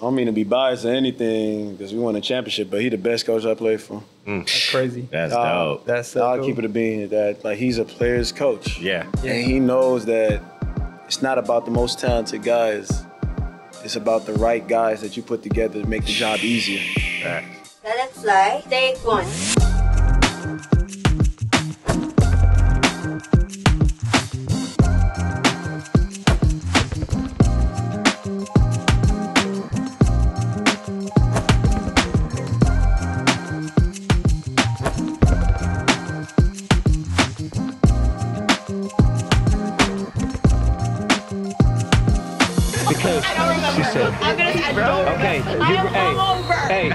I don't mean to be biased or anything because we won a championship, but he the best coach I played for. That's crazy. That's dope. That's so I'll cool. keep it a bean that like he's a player's coach. Yeah. And he knows that it's not about the most talented guys. It's about the right guys that you put together to make the job easier. Right. Let it fly. Take one. Because she said, hey.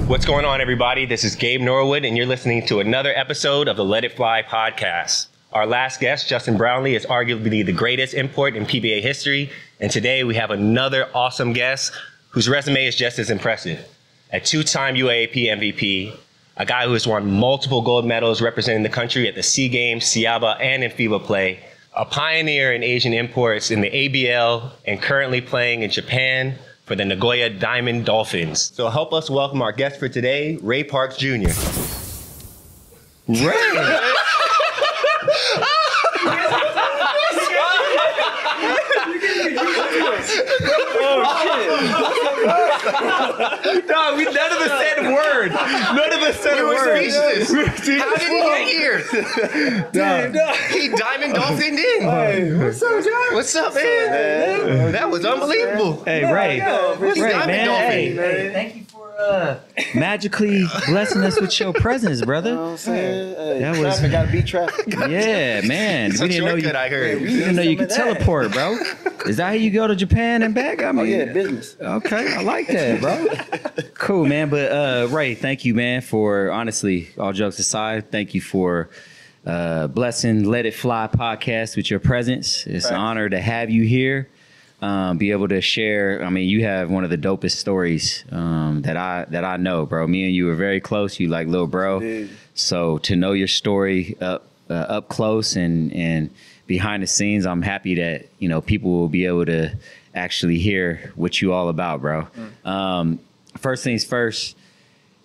What's going on, everybody? This is Gabe Norwood, and you're listening to another episode of the Let It Fly podcast. Our last guest, Justin Brownlee, is arguably the greatest import in PBA history, and today we have another awesome guest whose resume is just as impressive. A two-time UAAP MVP, a guy who has won multiple gold medals representing the country at the SEA Games, SIABA, and in FIBA play, a pioneer in Asian imports in the ABL, and currently playing in Japan for the Nagoya Diamond Dolphins. So help us welcome our guest for today, Ray Parks Jr. Ray! Dog, none of us said a word. None of us said a word. How did he get here? Dog. He Diamond Dolphined in. Hey, what's up, John? What's up, man? That was unbelievable. Hey, Ray. Ray, man. Hey, Thank you for magically blessing us with your presence, brother. You know what I'm saying? Hey, That was- traffic, gotta beat traffic. Yeah, man. Some shortcut, I heard. We didn't know you could teleport, bro. Is that how you go to Japan and back? I mean, Oh yeah, business. Okay, I like that, bro. Cool, man. But Ray, thank you, man, for honestly, all jokes aside, thank you for blessing Let It Fly podcast with your presence. It's an honor to have you here. Be able to share. I mean, you have one of the dopest stories that I know, bro. Me and you were very close. You like little bro. Dude. So to know your story up close and behind the scenes, I'm happy that people will be able to actually hear what you all about, bro. First things first.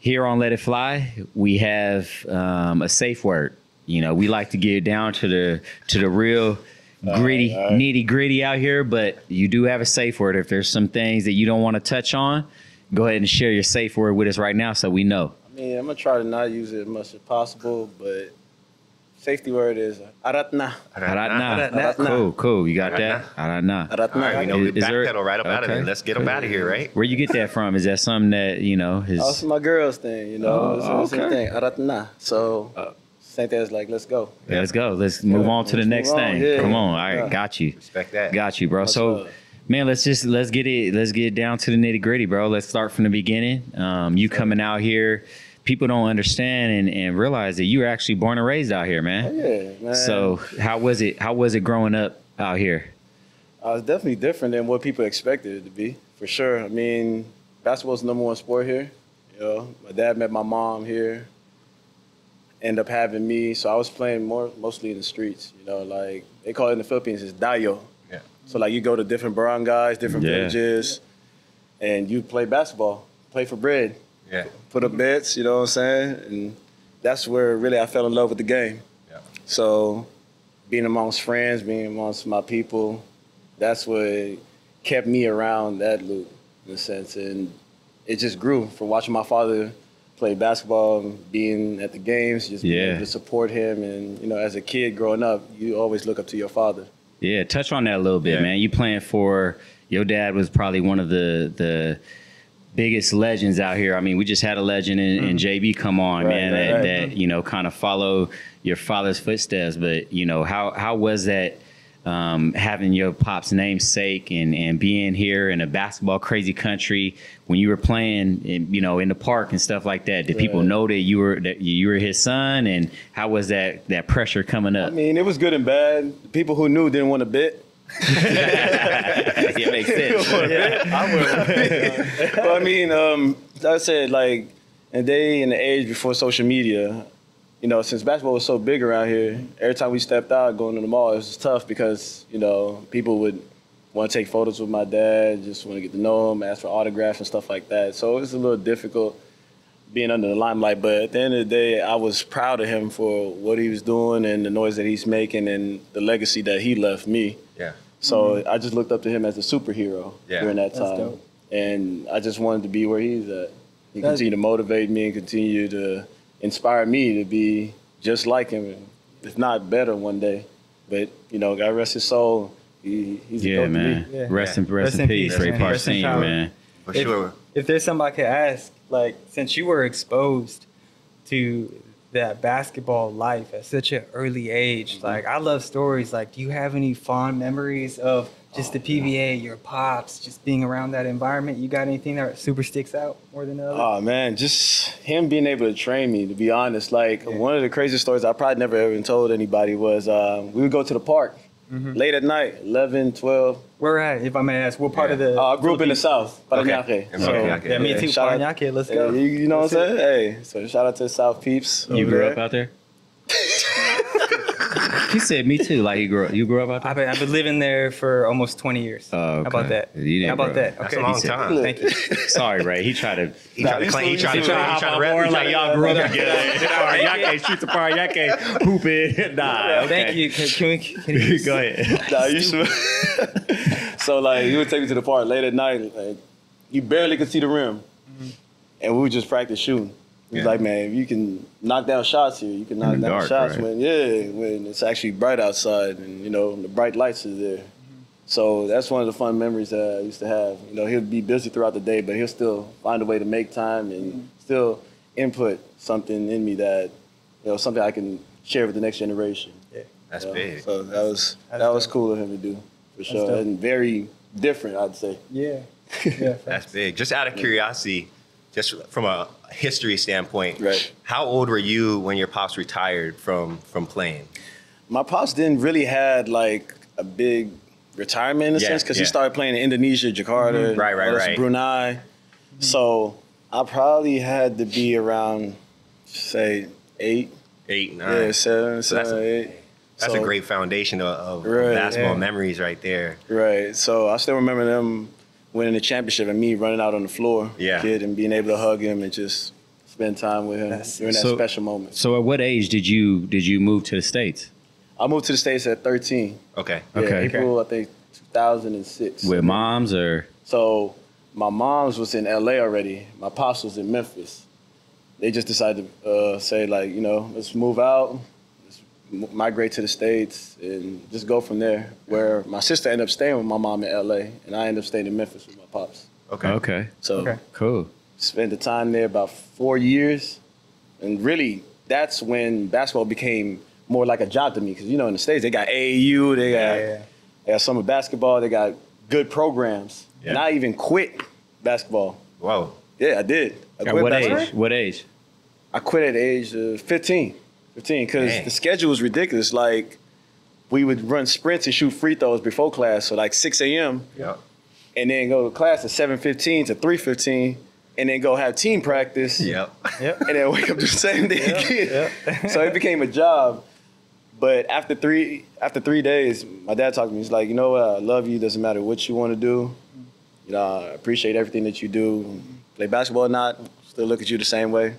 Here on Let It Fly, we have a safe word. We like to get down to the real gritty, nitty gritty out here, but you do have a safe word. If there's some things that you don't want to touch on, go ahead and share your safe word with us right now so we know. I mean, I'm gonna try to not use it as much as possible, but safety word is aratna. Aratna. Cool. You got that? Aratna. Aratna. All right, we know we Is there- backpedal right up out of okay. there. Let's get them out of here, right? Where you get that from? Is that something that, is... Also my girl's thing, Oh, it's a okay. thing. Aratna. So same thing as like, let's go. Yeah, let's go. Let's move on to the let's next move on. thing. Yeah. Come on. All right, Yeah. got you. Respect that. Got you, bro. What's So, up? man, let's get it down to the nitty gritty, bro. Let's start from the beginning. You coming out here, people don't understand and realize that you were actually born and raised out here, man. Yeah, man. So how was it growing up out here? It's definitely different than what people expected it to be, for sure. I mean, basketball's the #1 sport here. My dad met my mom here, ended up having me, so I was playing mostly in the streets. Like they call it in the Philippines is dayo. Yeah. So like you go to different barangays, different villages, and you play basketball, play for bread, Yeah. put up bets. You know what I'm saying? And that's where really I fell in love with the game. Yeah. So being amongst friends, being amongst my people, that's what kept me around that loop in a sense. And it just grew from watching my father play basketball and being at the games, just being able to support him. And, as a kid growing up, you always look up to your father. Yeah, touch on that a little bit, man. You playing for your dad was probably one of the biggest legends out here. I mean, we just had a legend in JB come on, man, that kind of follow your father's footsteps. But, how was that having your pop's namesake and being here in a basketball crazy country when you were playing, in the park and stuff like that? Did people know that you were his son? And how was that pressure coming up? I mean, it was good and bad. The people who knew didn't want to bet. It makes sense. I would. But I mean, like I said, like in the age before social media, since basketball was so big around here, every time we stepped out going to the mall, it was tough because, people would want to take photos with my dad, just want to get to know him, ask for autographs and stuff like that. So it was a little difficult being under the limelight. But at the end of the day, I was proud of him for what he was doing and the noise that he's making and the legacy that he left me. Yeah. So I just looked up to him as a superhero during that time. dope. And I just wanted to be where he's at. He continued to motivate me and continue to inspire me to be just like him, if not better one day. But, you know, God rest his soul. He's a goat man. to me. Yeah. Rest in peace, Ray man. Park Rest in Senior, power. man. For sure. If there's somebody I could ask, like, since you were exposed to that basketball life at such an early age, like, I love stories. Like, do you have any fond memories of just the PBA, your pops, just being around that environment? You got anything that super sticks out more than the other? Oh, man, just him being able to train me, to be honest. Like, one of the craziest stories I probably never even told anybody was we would go to the park late at night, 11, 12. Where at, if I may ask? What part of the... I grew up in the South, Parañaque. Okay. So, Okay. Yeah, me too. shout out- Parañaque, let's go. You know what I'm saying? Hey, so shout out to the South peeps. You over grew there. up out there? He said me too. Like you grew up out there? I've been living there for almost 20 years. Oh, okay. How about that? You didn't How about grow that? up. That's Okay. a long He said- time. Thank you. Sorry, Ray. He tried to. He tried to claim. He tried to like y'all grew up together. Parañaque, streets of Parañaque, hooping. Nah, okay. Thank you. Can you Go ahead. Nah, you should. So, like, he would take me to the park late at night. Like, you barely could see the rim. And we would just practice shooting. He was like, man, if you can knock down shots here, you can knock In the down dark, shots right? when it's actually bright outside and, you know, the bright lights are there. So that's one of the fun memories that I used to have. You know, he'll be busy throughout the day, but he'll still find a way to make time and still input something in me that, you know, something I can share with the next generation. That's You know? big. So that was cool of him to do, for sure. dope. And very different, I'd say. Yeah. Yeah. That's big. Just out of curiosity, just from a history standpoint, Right. how old were you when your pops retired from playing? My pops didn't really had like a big retirement in a sense because he started playing in Indonesia, Jakarta, Right. Brunei. So I probably had to be around, say, 8, 8, 9. yeah, 7, So that's 8. That's So- a great foundation of Right, basketball yeah. memories right there. Right. So I still remember them winning the championship and me running out on the floor, Yeah. kid, and being able to hug him and just spend time with him during that So- special moment. So at what age did you move to the States? I moved to the States at 13. Okay. Yeah, Okay. April, I think, 2006. With moms or? So my mom's was in LA already. My pops was in Memphis. They just decided to say, like, you know, let's move out, let's migrate to the States, and just go from there. Where my sister ended up staying with my mom in LA, and I ended up staying in Memphis with my pops. Okay. Okay. So Okay. Cool. spent the time there about 4 years, and really that's when basketball became more like a job to me. Because, you know, in the States, they got AAU, they got summer basketball, they got good programs. Yeah. And I even quit basketball. Whoa. Yeah, I did. I At quit what basketball. age? What age? I quit at the age of 15, because Dang. the schedule was ridiculous. Like, we would run sprints and shoot free throws before class, so like 6 a.m., Yep. and then go to class at 7:15 to 3:15, and then go have team practice. Yep. Yep. And then wake up the same day again. So it became a job. But after three days, my dad talked to me. He's like, you know what? I love you. Doesn't matter what you want to do. You know, I appreciate everything that you do. Play basketball or not, still look at you the same way.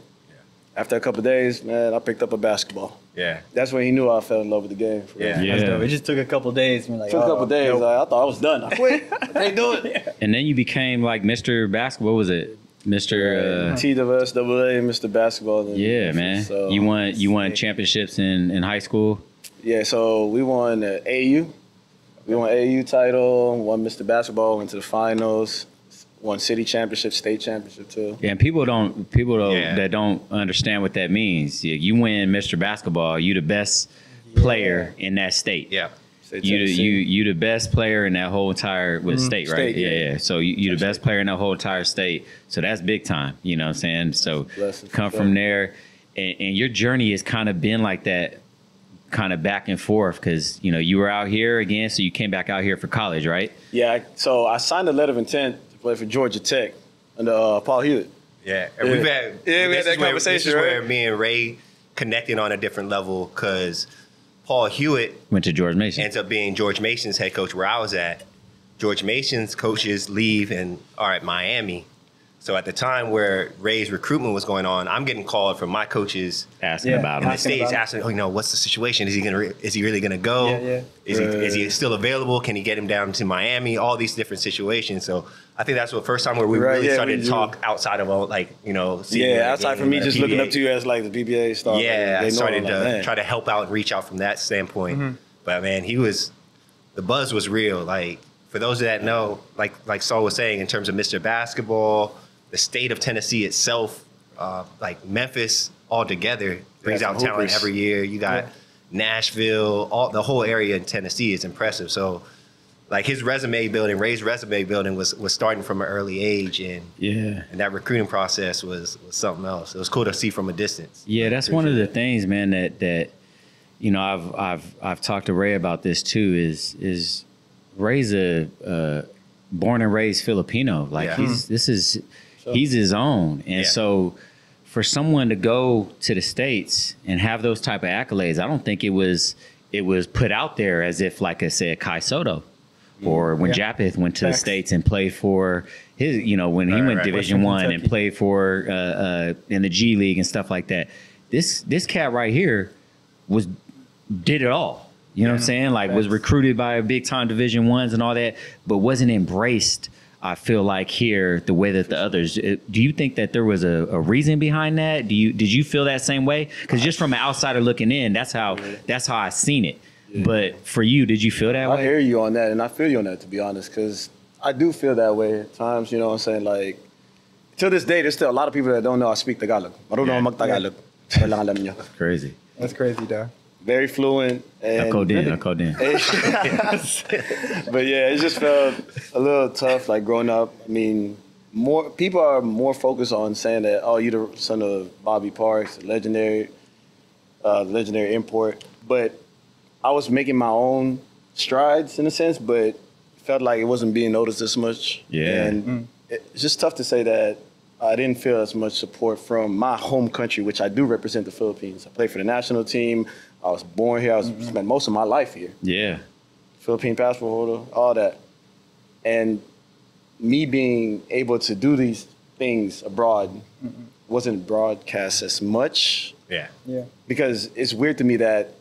After a couple of days, man, I picked up a basketball. Yeah. That's when he knew I fell in love with the game. For Yeah. real. That's dope. It just took a couple days. And you're like, Took a couple oh, of days. nope. Like, I thought I was done. I quit. I can't do it. And then you became like Mr. Basketball. What was it? Mr. TWSAA, Mr. Basketball. and- Yeah, man. So, You won championships in high school. Yeah, so we won AAU. We won AAU title, won Mr. Basketball, went to the finals, won city championship, state championship too. Yeah, and people that don't understand what that means. You win Mr. Basketball, you the best player in that state. Yeah. State You championship. the best player in that whole entire state, right? State, yeah. Yeah. So you the best player in that whole entire state. So that's big time. You know what I'm saying? So Blessing, for come sure. from there, and your journey has kind of been like that, kind of back and forth, because you know you were out here again, so you came back out here for college, right? Yeah, so I signed a letter of intent to play for Georgia Tech under Paul Hewitt. Yeah. And Yeah. we've had Yeah, we had this that is where- conversation, This is right? where me and Ray connected on a different level because Paul Hewitt Went to George Mason. ends up being George Mason's head coach where I was at. George Mason's coaches leave and are at Miami. So at the time where Ray's recruitment was going on, I'm getting called from my coaches asking about him. in the States, asking, what's the situation? Is he really gonna go? Yeah. Is he still available? Can he get him down to Miami? All these different situations. So I think that's the first time where we really started to talk outside of outside from me just PBA. looking up to you as like the PBA star. Yeah, I started to man. try to help out and reach out from that standpoint. But man, the buzz was real. Like for those that know, like Sol was saying, in terms of Mr. Basketball, the state of Tennessee itself, like Memphis all together brings out talent every year. You got Nashville, the whole area in Tennessee is impressive. So like his resume building, Ray's resume building was starting from an early age, and that recruiting process was something else. It was cool to see from a distance. Yeah, that's one of the things, man, that I've talked to Ray about this too. Is Ray's a born and raised Filipino. Like he's his own, and so for someone to go to the States and have those type of accolades, I don't think it was put out there as if, like I said, Kai Soto. Or when Japeth went to the States and played for his, when he went Division I and played for in the G League and stuff like that. This cat right here did it all. You know what I'm saying? Like was recruited by big time Division I's and all that, but wasn't embraced. I feel like here the way that the others. Do you think that there was a reason behind that? Did you feel that same way? Because just from an outsider looking in, that's how I seen it. Yeah. But for you, did you feel that way? I hear you on that, and I feel you on that, to be honest, because I do feel that way at times, you know what I'm saying? Like, till this day, there's still a lot of people that don't know I speak Tagalog. I don't know mag-Tagalog. That's crazy. That's crazy, dog. Very fluent. And code in. But yeah, it just felt a little tough, like growing up. I mean, more people are more focused on saying that, you're the son of Bobby Parks, legendary import. But I was making my own strides in a sense, but felt like it wasn't being noticed as much. Yeah. And it's just tough to say that I didn't feel as much support from my home country, which I do represent the Philippines. I played for the national team. I was born here. I spent most of my life here. Yeah. Philippine passport holder, all that. And me being able to do these things abroad wasn't broadcast as much. Yeah. Because it's weird to me that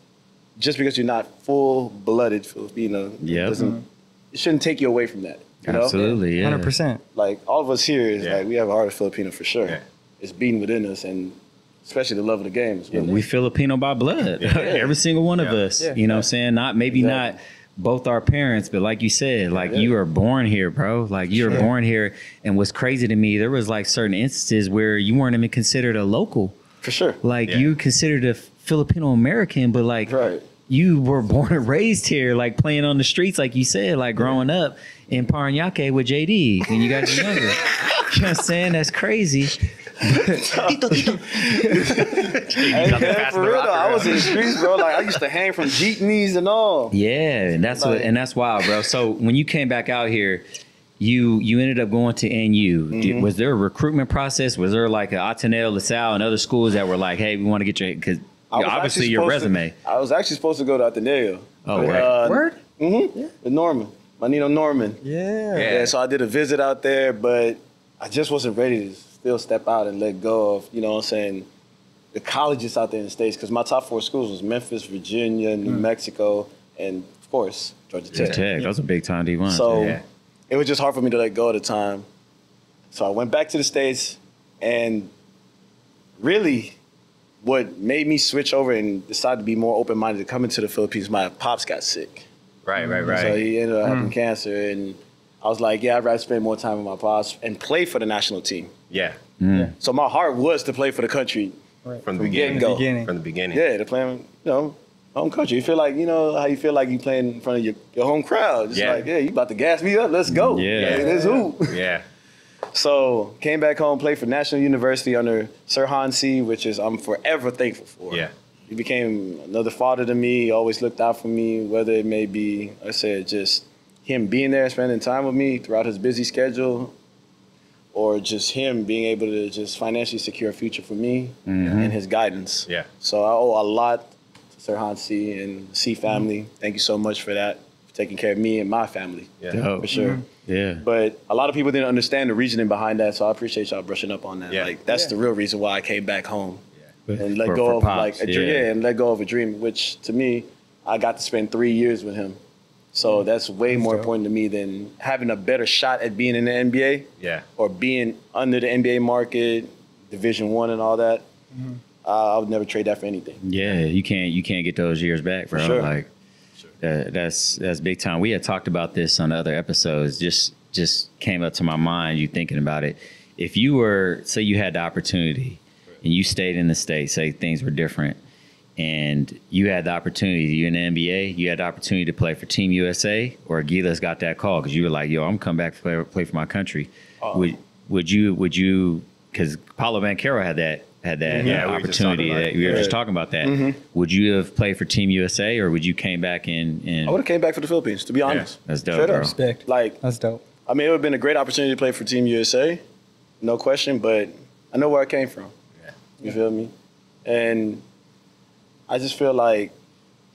just because you're not full-blooded Filipino, it shouldn't take you away from that. You know? Absolutely, yeah. 100%. Like, all of us here is like, we have a heart of Filipino for sure. Yeah. It's beating within us, and especially the love of the game. We Filipino by blood. Every single one of us. Yeah. You know what I'm saying? Not both our parents, but like you said, like you were born here, bro. Like you were born here. And what's crazy to me, there was like certain instances where you weren't even considered a local. For sure. Like you considered a Filipino American, but like you were born and raised here, like playing on the streets, like you said, like growing up in Parañaque with JD when you guys were younger. You know what I'm saying? That's crazy. Tito. Hey, for real though, I was in the streets, bro. Like I used to hang from jeepneys and all. Yeah, and that's wild, bro. So when you came back out here, you ended up going to NU. Was there a recruitment process? Was there like an Ateneo, LaSalle, and other schools that were like, hey, we want to get you, because obviously your resume. I was actually supposed to go to Ateneo. Oh, right. Word? Mm-hmm. Yeah. With Norman. Manino Norman. Yeah. So I did a visit out there, but I just wasn't ready to still step out and let go of, you know what I'm saying, the colleges out there in the States, because my top 4 schools was Memphis, Virginia, New Mexico, and of course, Georgia Tech. That was a big time D1. So it was just hard for me to let go at the time. So I went back to the States, and really what made me switch over and decide to be more open-minded to come into the Philippines, my pops got sick. Right. So he ended up having cancer, and I was like, I'd rather spend more time with my pops and play for the national team. Yeah. So my heart was to play for the country from the beginning. From the beginning. Yeah, to play, home country. You feel like, how you feel like you playing in front of your home crowd. Just like, you about to gas me up. Let's go. Let's hoop. Yeah. So came back home, played for National University under Sir Hansi, which I'm forever thankful for. Yeah. He became another father to me. He always looked out for me, whether it may be, I said, just him being there, spending time with me throughout his busy schedule, or just him being able to just financially secure a future for me and his guidance. Yeah. So I owe a lot to Sir Hansi and the C family. Thank you so much for that, for taking care of me and my family. Yeah. Dope. For sure. Mm-hmm. Yeah. But a lot of people didn't understand the reasoning behind that, so I appreciate y'all brushing up on that. Yeah. Like that's Yeah. the real reason why I came back home and let For go of Pops, like a dream, and let go of a dream. Which to me, I got to spend 3 years with him, so that's way more dope. important to me than having a better shot at being in the NBA. Yeah. Or being under the NBA market, Division I, and all that. I would never trade that for anything. Yeah, you can't get those years back, bro. sure. Like that's big time. We had talked about this on other episodes. Just came up to my mind. You thinking about it? If you were, say, you had the opportunity, and you stayed in the States, say things were different, and you had the opportunity, you're in the NBA, you had the opportunity to play for Team USA, or Gilas got that call because you were like, yo, I'm coming back to play for my country. Would you? Because Paulo Banchero had that Yeah, we were just talking opportunity about that it. we were just Yeah. talking about that. Would you have played for Team USA, or would you came back in? I would have came back for the Philippines, to be honest. That's dope, Straight bro. up. Respect. Like, That's dope. I mean, it would have been a great opportunity to play for Team USA, no question, but I know where I came from. Yeah. You feel me? And I just feel like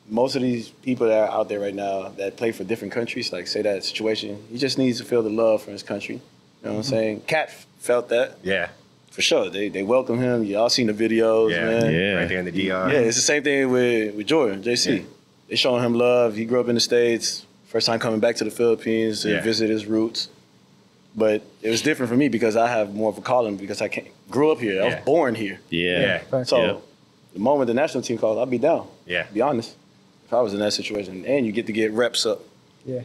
most of these people that are out there right now that play for different countries, like say that situation, he just needs to feel the love from his country. You know what I'm saying? Cat felt that Yeah. for sure. They welcome him. Y'all seen the videos, Yeah. man. Yeah. Right there in the DR. Yeah, it's the same thing with Jordan, JC. Yeah. They showing him love. He grew up in the States. First time coming back to the Philippines to Yeah. visit his roots. But it was different for me because I have more of a calling because I grew up here. I was Yeah. born here. Yeah. Right. So Yeah. the moment the national team called, I'd be down. Yeah. To be honest. If I was in that situation. And you get to get reps up. Yeah.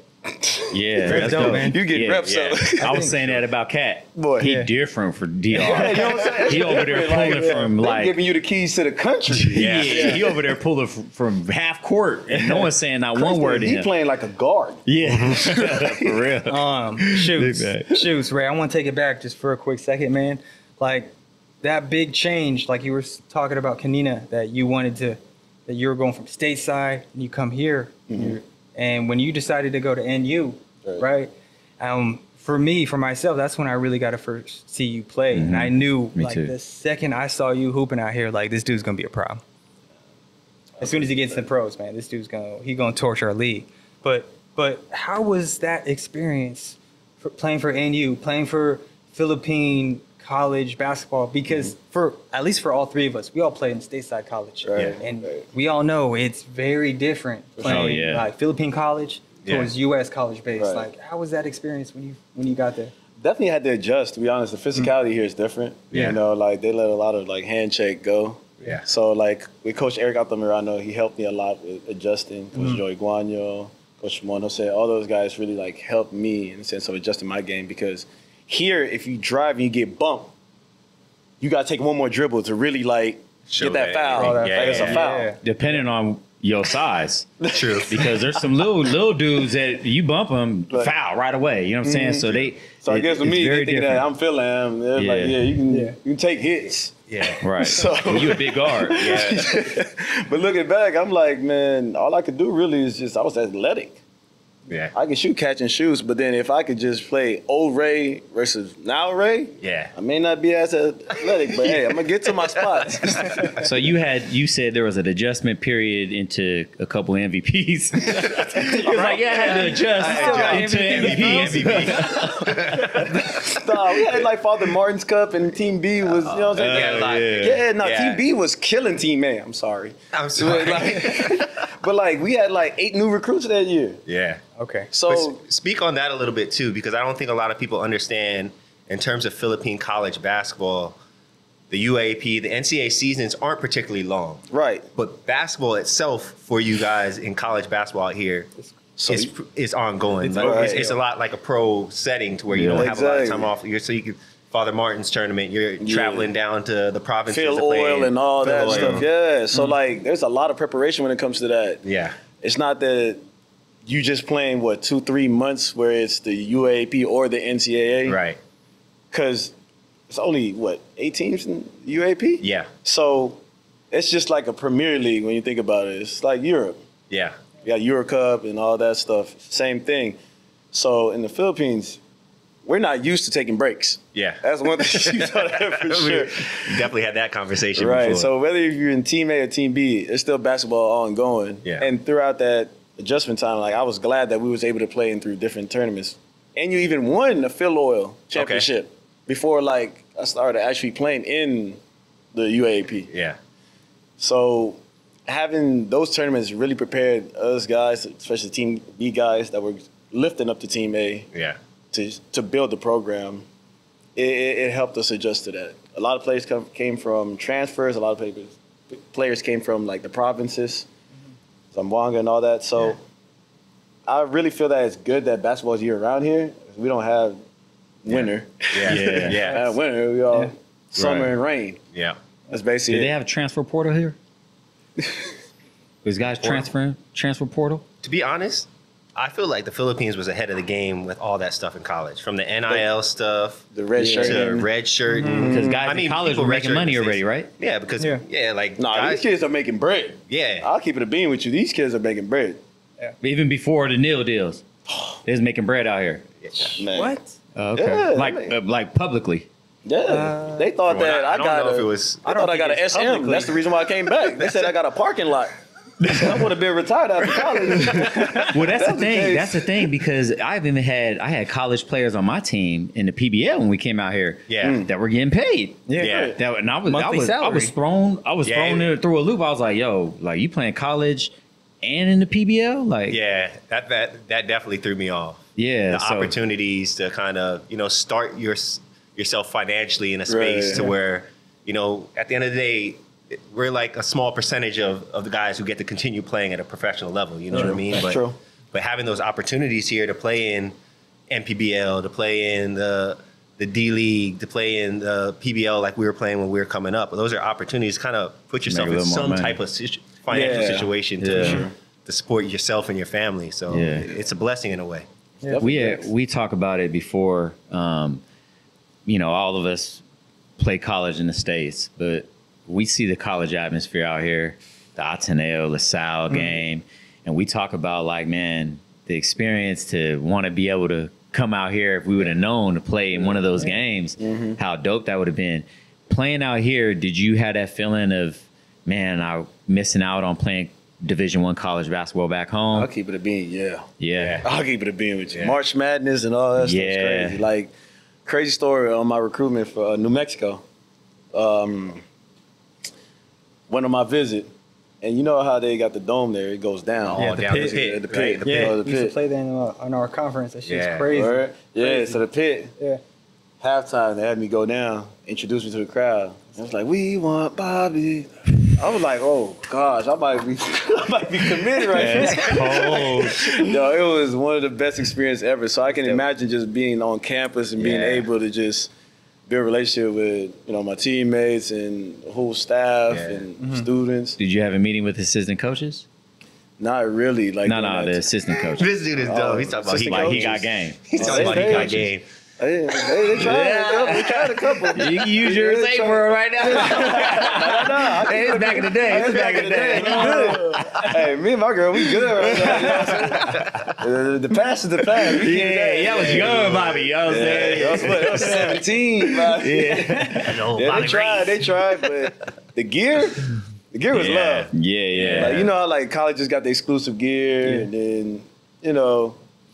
Yeah, Very that's dope, dope. man. You get Yeah, reps yeah. up. I was saying that about Cat. Boy. He Yeah. different for DR. Yeah, you know what I'm saying? He over there pulling from they like giving you the keys to the country. yeah. He over there pulling from half court, and no one's saying not one word to He him. playing like a guard. Yeah, for real. Shoots. Big bag. Shoots, Ray. I want to take it back just for a quick second, man. Like that big change, like you were talking about Kanina, that you were going from stateside and you come here. And when you decided to go to NU, right? For myself, that's when I really got to first see you play. And I knew Me like too. the second I saw you hooping out here, like this dude's going to be a problem. As soon as he gets in the pros, man, this dude's gonna torture our league. But how was that experience for playing for NU, playing for Philippine college basketball? Because for at least for all three of us, we all played in stateside college, Right. and we all know it's very different playing yeah. like Philippine college towards U.S. college base. Right. Like, how was that experience when you got there? Definitely had to adjust, to be honest. The physicality here is different. Yeah. You know, like they let a lot of like handshake go. Yeah. So like with Coach Eric Altamirano, he helped me a lot with adjusting. Coach Joey Guanyo, Coach Shimon Jose, all those guys really like helped me in the sense of adjusting my game because here, if you drive and you get bumped, you got to take one more dribble to really like Show get that that foul. anything. Yeah, Like it's a yeah, foul. yeah. Depending on your size, True. because there's some little dudes that you bump them, Right. foul right away. You know what I'm saying? So So I guess with it's me, they very think different. that I'm feeling him. They're like, Yeah. you can take hits. Yeah. Right. So- you a big guard. Yeah. But looking back, I'm like, man, all I could do really is just I was athletic. Yeah. I could shoot catch and shoots, but then if I could just play old Ray versus now Ray, Yeah. I may not be as athletic, but hey, I'm gonna get to my spots. So you said there was an adjustment period into a couple MVPs. You're like, yeah, I had to adjust into MVP. Nah, we had like Father Martin's Cup and Team B was, you know what I'm saying? Yeah. Team B was killing Team A. I'm sorry. I'm sorry. But like we had like 8 new recruits that year. Yeah. Okay. So But speak on that a little bit too, because I don't think a lot of people understand in terms of Philippine college basketball, the UAP, the NCAA seasons aren't particularly long. right. But basketball itself for you guys in college basketball out here So is ongoing. It's Like, right. it's a lot like a pro setting to where you Yeah. don't have a lot of Exactly. time off. So you can Father Martin's tournament, you're traveling down to the provinces Phil to play Oil and all Phil that Oil. stuff. Yeah. So like there's a lot of preparation when it comes to that. Yeah. It's not that you just playing 2-3 months where it's the UAP or the NCAA. Right. Because it's only 8 teams in UAP? Yeah. So it's just like a Premier League when you think about it. It's like Europe. Yeah. You got Euro Cup and all that stuff. Same thing. So in the Philippines, we're not used to taking breaks. Yeah. That's one thing you know that for sure. We definitely had that conversation Right. before. So whether you're in Team A or Team B, it's still basketball ongoing. Yeah. And throughout that adjustment time. Like I was glad that we was able to play in through different tournaments, and you even won the Phil Oil championship before like I started actually playing in the UAAP. Yeah. So having those tournaments really prepared us guys, especially Team B guys that were lifting up to Team A. Yeah. To build the program. It helped us adjust to that. A lot of players came from transfers. A lot of players came from like the provinces, Zamboanga and all that. So I really feel that it's good that basketball is year-round here. We don't have winter. Yeah. Winter. We all summer and rain. Yeah. That's basically Do they have a transfer portal here? Was guys transfer portal? To be honest, I feel like the Philippines was ahead of the game with all that stuff in college, from the NIL stuff, the red shirt, to red shirt. Because guys in college were making money already, right? Yeah, because like these kids are making bread. Yeah, I'll keep it a bean with you. These kids are making bread. Yeah. Even before the nil deals, they was making bread out here. Man. What? Okay, Yeah, like publicly. Yeah, they thought that I got an SM. publicly. That's the reason why I came back. They said I got a parking lot. I would have been retired after college. Well, that's the thing. case. That's the thing because I had college players on my team in the PBL when we came out here. Yeah. That were getting paid. Yeah. And I Monthly was salary. thrown through a loop. I was like, yo, like you playing college and in the PBL? Like yeah, that definitely threw me off. Yeah. The opportunities to kind of start yourself financially in a space to where at the end of the day, we're like a small percentage of the guys who get to continue playing at a professional level. You know what I mean? But having those opportunities here to play in NPBL, to play in the D League, to play in the PBL like we were playing when we were coming up, those are opportunities to kind of put yourself in some type of financial situation to support yourself and your family. So it's a blessing in a way. Yeah. We talk about it before. All of us play college in the States, but we see the college atmosphere out here, the Ateneo, LaSalle game, and we talk about like, man, the experience to want to be able to come out here. If we would have known to play in one of those games, how dope that would have been. Playing out here, did you have that feeling of, man, I'm missing out on playing Division I college basketball back home? I'll keep it a bean, Yeah. I'll keep it a bean with you. March Madness and all that stuff's crazy. Like, crazy story on my recruitment for New Mexico. Went on my visit, and you know how they got the dome there? It goes down. Yeah, the down pit. the pit. The We pit. used to play that in our conference. That shit's Yeah. crazy. Right? Yeah, Crazy. so the pit. Yeah. Halftime, they had me go down, introduce me to the crowd. I was like, "We want Bobby." I was like, "Oh gosh, I might be committed right now." Yo, it was one of the best experiences ever. So I can imagine just being on campus and being able to just build a relationship with my teammates and the whole staff and students. Did you have a meeting with assistant coaches? Not really. Like No, the assistant coaches. This dude is dope. He's talking about assistant he coaches. got game. He's talking about he got game. They tried. They tried a couple. You can use your safe word right now. No, Hey, it's back in the day. It's back in the day. Good. Hey, me and my girl, we good right now. You know what I'm saying? The past is the past. Yeah, I was young, Bobby. You know what I'm saying? I was 17, Bobby. Yeah. They tried, but the gear was love. Yeah. Like, you know how like colleges got the exclusive gear, and then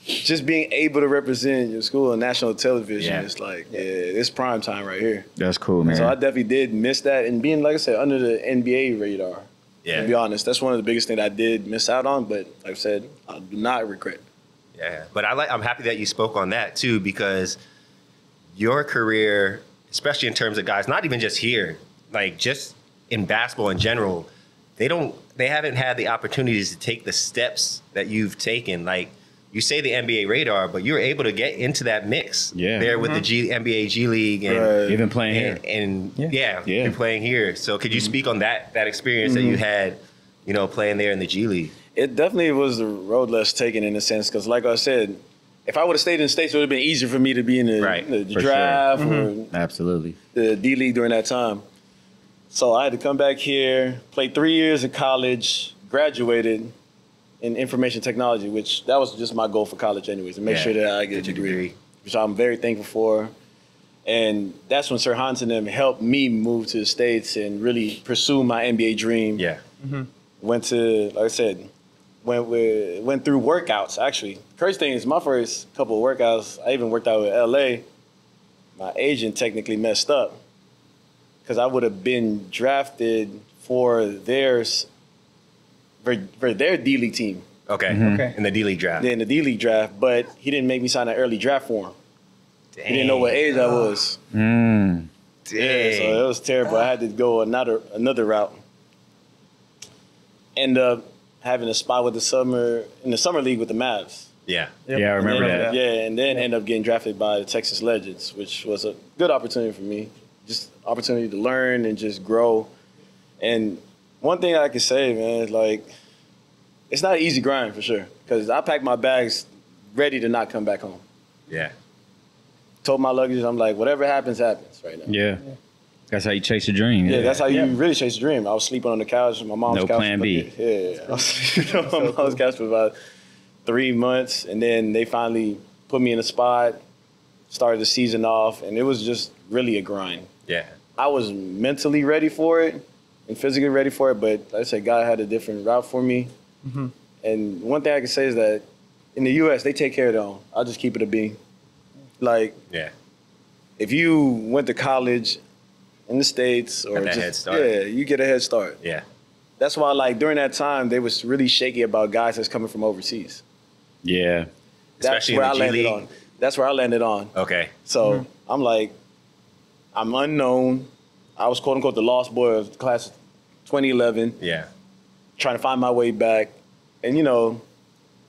just being able to represent your school on national television, it's like it's prime time right here. That's cool, man. So I definitely did miss that, and being, like I said, under the NBA radar. Yeah. To be honest, that's one of the biggest things I did miss out on. But like I said, I do not regret. Yeah, but I'm happy that you spoke on that too, because your career, especially in terms of guys, not even just here, like just in basketball in general, they haven't had the opportunities to take the steps that you've taken. Like you say the NBA radar, but you were able to get into that mix there with the NBA G League and even playing here. And you're playing here. So could you speak on that experience that you had, playing there in the G League? It definitely was the road less taken in a sense, because like I said, if I would have stayed in the States, it would have been easier for me to be in the draft or Absolutely. the D League during that time. So I had to come back here, play 3 years in college, graduated in information technology, which that was just my goal for college anyways, to make sure that I get a degree, which I'm very thankful for. And that's when Sir Hans and them helped me move to the States and really pursue my NBA dream. Yeah. Went to, like I said, went through workouts, actually. Crazy thing is, my first couple of workouts, I even worked out with LA. My agent technically messed up because I would have been drafted for their D-League team. Okay. Okay. In the D-League draft. In the D-League draft, but he didn't make me sign an early draft form. Dang. He didn't know what age I was. Mm. Yeah, so it was terrible. I had to go another route. End up having a spot with the summer league with the Mavs. Yeah. Yep. Yeah, I remember And then- that. Yeah, and then end up getting drafted by the Texas Legends, which was a good opportunity for me. Just opportunity to learn and just grow. And one thing I can say, man, is like, it's not an easy grind for sure. Because I packed my bags ready to not come back home. Yeah. Told my luggage, I'm like, whatever happens, happens right now. Yeah. That's how you chase a dream. Yeah, that's how you really chase a dream. I was sleeping on the couch on my mom's No couch. plan B. Yeah, I was sleeping on my mom's couch for about 3 months, and then they finally put me in a spot, started the season off, and it was just really a grind. Yeah. I was mentally ready for it and physically ready for it, but like I said, God had a different route for me. Mm-hmm. And one thing I can say is that in the U.S., they take care of their own. I'll just keep it a bean. Like, Yeah. if you went to college in the States or Got that just, head start. yeah, you get a head start. Yeah. That's why, like, during that time, they was really shaky about guys that's coming from overseas. Yeah. That's Especially where in I the G landed League. on. That's where I landed on. Okay. So I'm like, I'm unknown. I was quote unquote the lost boy of class of 2011, Yeah. trying to find my way back. And you know,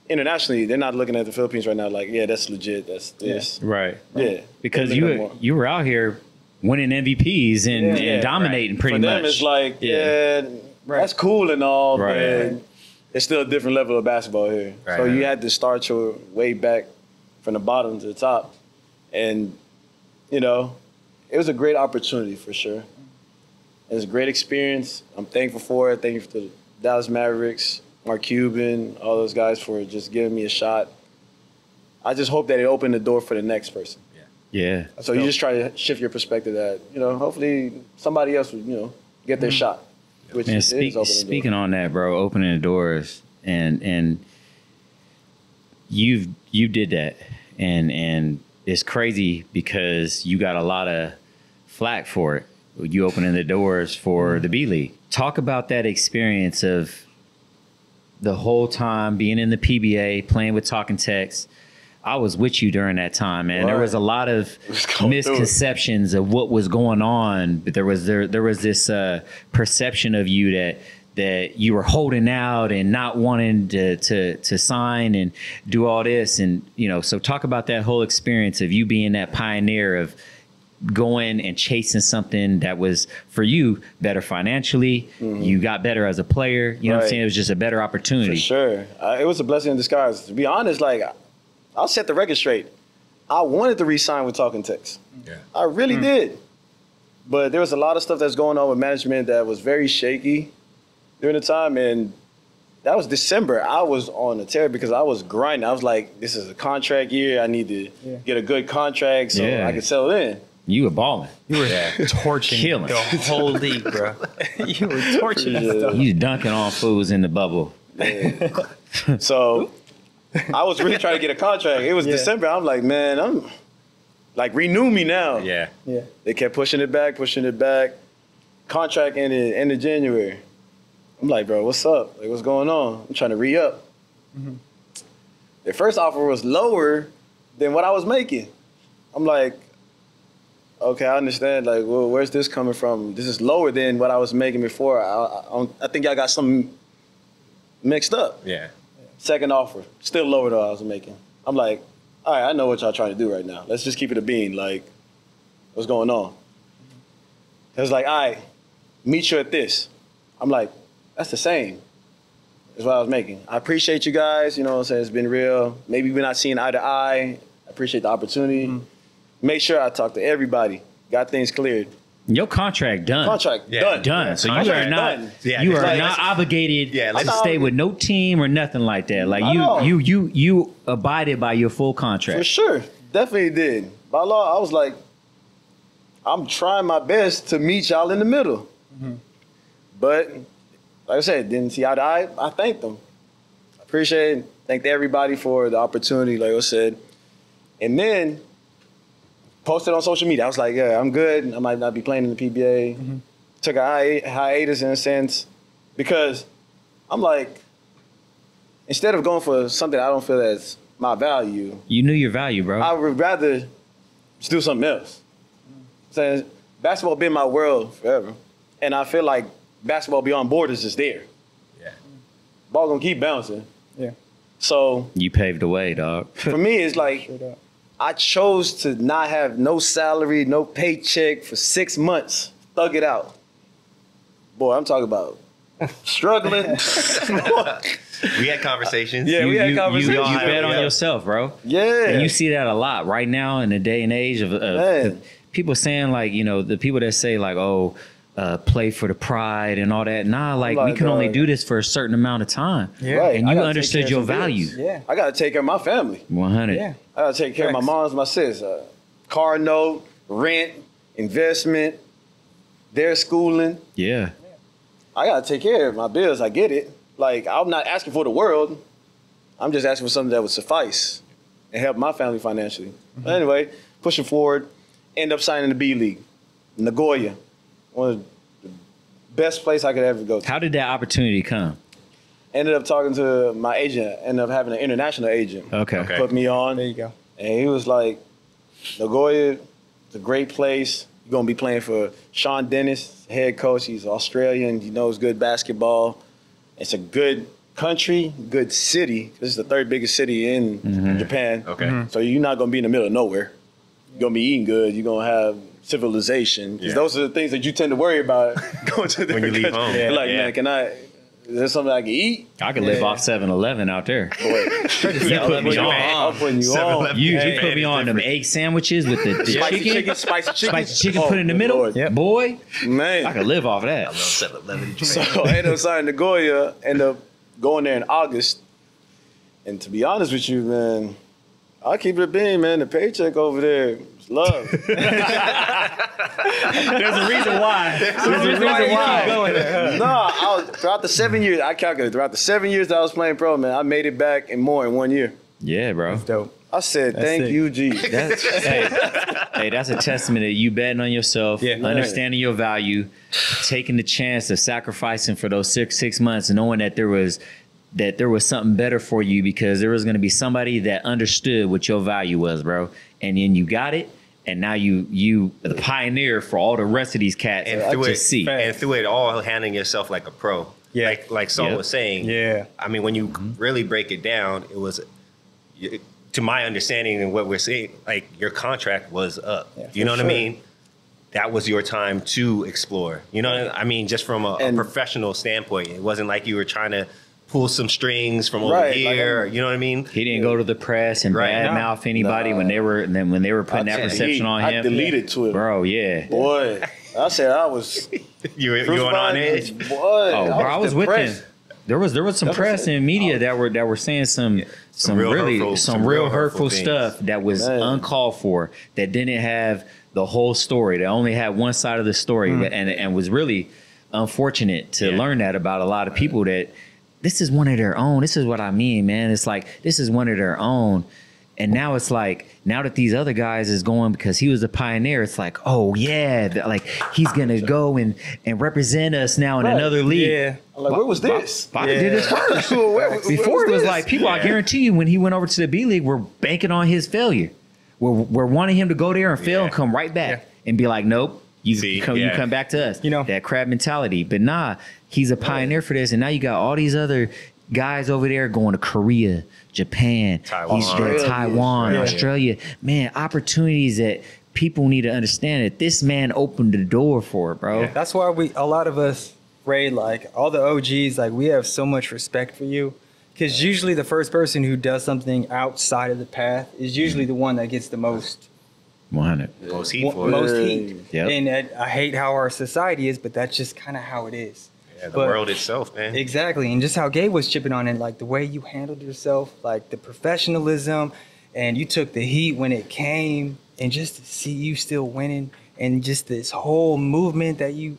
internationally, they're not looking at the Philippines right now like, yeah, that's legit. That's this. Right. Yeah. Because They look at more. you were out here winning MVPs and, Yeah, and dominating pretty For them, much. it's like, Yeah. yeah, that's cool and all, Right. but it's still a different level of basketball here. Right, So you right. had to start your way back from the bottom to the top. And, you know, it was a great opportunity for sure. It was a great experience. I'm thankful for it. Thank you to the Dallas Mavericks, Mark Cuban, all those guys for just giving me a shot. I just hope that it opened the door for the next person. Yeah. So you just try to shift your perspective that, you know, hopefully somebody else would, you know, get their shot. Which Man, is opening the door. speaking on that, bro, opening the doors and you did that and it's crazy because you got a lot of flack for it. You opening the doors for the B League. Talk about that experience of the whole time being in the PBA, playing with Talking Tex. I was with you during that time, man. There Right. was a lot of was going through it. misconceptions of what was going on, but there was this perception of you that you were holding out and not wanting to sign and do all this, and you know. So talk about that whole experience of you being that pioneer of going and chasing something that was for you better financially. You got better as a player. You know what I'm Right. saying? It was just a better opportunity. For sure. It was a blessing in disguise. To be honest, like, I'll set the record straight. I wanted to re-sign with Talking Tex. Yeah. I really did. But there was a lot of stuff that's going on with management that was very shaky during the time. And that was December. I was on a tear because I was grinding. I was like, this is a contract year. I need to get a good contract so Yeah. I can settle in. You were balling. You were torching Killing. the whole league, bro. You were torching that Yeah. stuff. You dunking on fools in the bubble. So I was really trying to get a contract. It was December. I'm like, man, I'm like, renew me now. Yeah. Yeah. They kept pushing it back. Contract ended end of January. I'm like, bro, what's up? Like, what's going on? I'm trying to re-up. Their first offer was lower than what I was making. I'm like, okay, I understand. Like, well, where's this coming from? This is lower than what I was making before. I think I got something mixed up. Yeah. Second offer, still lower than what I was making. I'm like, all right, I know what y'all trying to do right now. Let's just keep it a bean. Like, what's going on? It was like, all right, meet you at this. I'm like, that's the same as what I was making. I appreciate you guys. You know what I'm saying? It's been real. Maybe we're not seeing eye to eye. I appreciate the opportunity. Make sure I talk to everybody. Got things cleared. Your contract done. Contract Yeah. Done. So you Contract are not done. Yeah, you are like- not obligated Yeah, to let's- stay with no team or nothing like that. Like No. you abided by your full contract. For sure. Definitely did. By law, I was like, I'm trying my best to meet y'all in the middle. But, like I said, didn't see eye to eye. I thanked them. appreciate it. Thank everybody for the opportunity, like I said. And then posted on social media. I was like, yeah, I'm good. I might not be playing in the PBA. Mm-hmm. Took a hiatus in a sense because I'm like, instead of going for something I don't feel that's my value, You knew your value, bro. I would rather just do something else. Saying basketball been my world forever, and I feel like basketball beyond borders is there. Yeah. Ball gonna keep bouncing. Yeah. So You paved the way, dog. for me, it's like Straight up. I chose to not have no salary, no paycheck for 6 months. Thug it out. Boy, I'm talking about struggling. We had conversations. Yeah, we had conversations. You bet Yeah. on yourself, bro. Yeah. And you see that a lot right now in the day and age of Man. people saying like, you know, the people that say like, oh, play for the pride and all that. Nah, like we like, can only dog. do this for a certain amount of time. Yeah. Right. And I you gotta take understood care your of some value. bills. Yeah. I gotta take care of my family. 100. Yeah. I gotta take care of my Facts. mom's, my sis. Car note, rent, investment, their schooling. Yeah. I gotta take care of my bills. I get it. Like, I'm not asking for the world. I'm just asking for something that would suffice and help my family financially. But anyway, pushing forward, end up signing the B League, Nagoya, one of the best place I could ever go to. How did that opportunity come? Ended up talking to my agent, ended up having an international agent. Okay. Okay. Put me on, There you go. and he was like, Nagoya, it's a great place. You're gonna be playing for Sean Dennis, head coach. He's Australian. He knows good basketball. It's a good country, good city. This is the third biggest city in Japan. Okay. So you're not gonna be in the middle of nowhere. You're gonna be eating good. You're gonna have civilization. 'Cause Yeah. those are the things that you tend to worry about going to When you leave home. You're like, Yeah. man, is there something I can eat? I could live off 7-Eleven out there. Boy, You put me on. I'm putting you on. 7-Eleven. You Hey, put me it's on them different. egg sandwiches with the Spicy chicken. chicken, spicy chicken. Spicy chicken Oh, put in the good middle. Lord. Yep. Boy, Man. I could live off that. 7-Eleven. So I ended up signing Nagoya, ended up going there in August. And to be honest with you, man, I'll keep it a bean, man. The paycheck over there is love. There's a reason why. There's a reason why. Throughout the 7 years, I calculated, throughout the 7 years that I was playing pro, man, I made it back and more in 1 year. Yeah, bro. Dope. I said, thank sick. you, G. That's, hey, that's a testament to you betting on yourself, Yeah. understanding your value, taking the chance of sacrificing for those six months, knowing that there was something better for you because there was going to be somebody that understood what your value was, bro. And then you got it, and now you the pioneer for all the rest of these cats And to through it, see. and through it all, handling yourself like a pro. Yeah. Like Sol Yep. was saying. Yeah. I mean, when you really break it down, it was, to my understanding and what we're seeing, like your contract was up. Yeah, You know what for I sure. mean? That was your time to explore. You know, I mean, just from a And- professional standpoint, it wasn't like you were trying to pull some strings from over Right, like here. I'm- you know what I mean? He didn't go to the press and Right. badmouth anybody Nah. when they were putting that perception on I him. deleted Twitter. Bro, yeah. Boy, I said I was You were on edge. Boy, Oh, bro, I was with depressed. him. There was some press and media that were saying some real really hurtful- some some real real hurtful hurtful things. stuff that was Man. uncalled for, that didn't have the whole story. That only had one side of the story, and was really unfortunate to Yeah. learn that about a lot of people. That this is one of their own. This is what I mean, man. It's like this is one of their own. And now it's like, now that these other guys is going because he was a pioneer, it's like, oh yeah, like he's gonna go and represent us now in Right. another league. Yeah. I'm like, where was this? Bobby did this first. Where Before it was this? like people, I guarantee you, when he went over to the B League, were banking on his failure. We're wanting him to go there and fail and come right back and be like, nope, you come back to us. You know. That crab mentality. But nah, he's a pioneer for this, and now you got all these other guys over there going to Korea, Japan, Taiwan. he's there, Taiwan, Yeah. Australia. Man, opportunities that people need to understand that this man opened the door for, bro. That's why a lot of us, Ray, like all the OGs, like we have so much respect for you. Because usually the first person who does something outside of the path is usually the one that gets the most 100. Most heat for it. most heat. Yep. And I hate how our society is, but that's just kind of how it is. Yeah, the But- world itself, man. Exactly. And just how Gabe was chipping on it, like the way you handled yourself, like the professionalism, and you took the heat when it came, and just to see you still winning, and just this whole movement that you,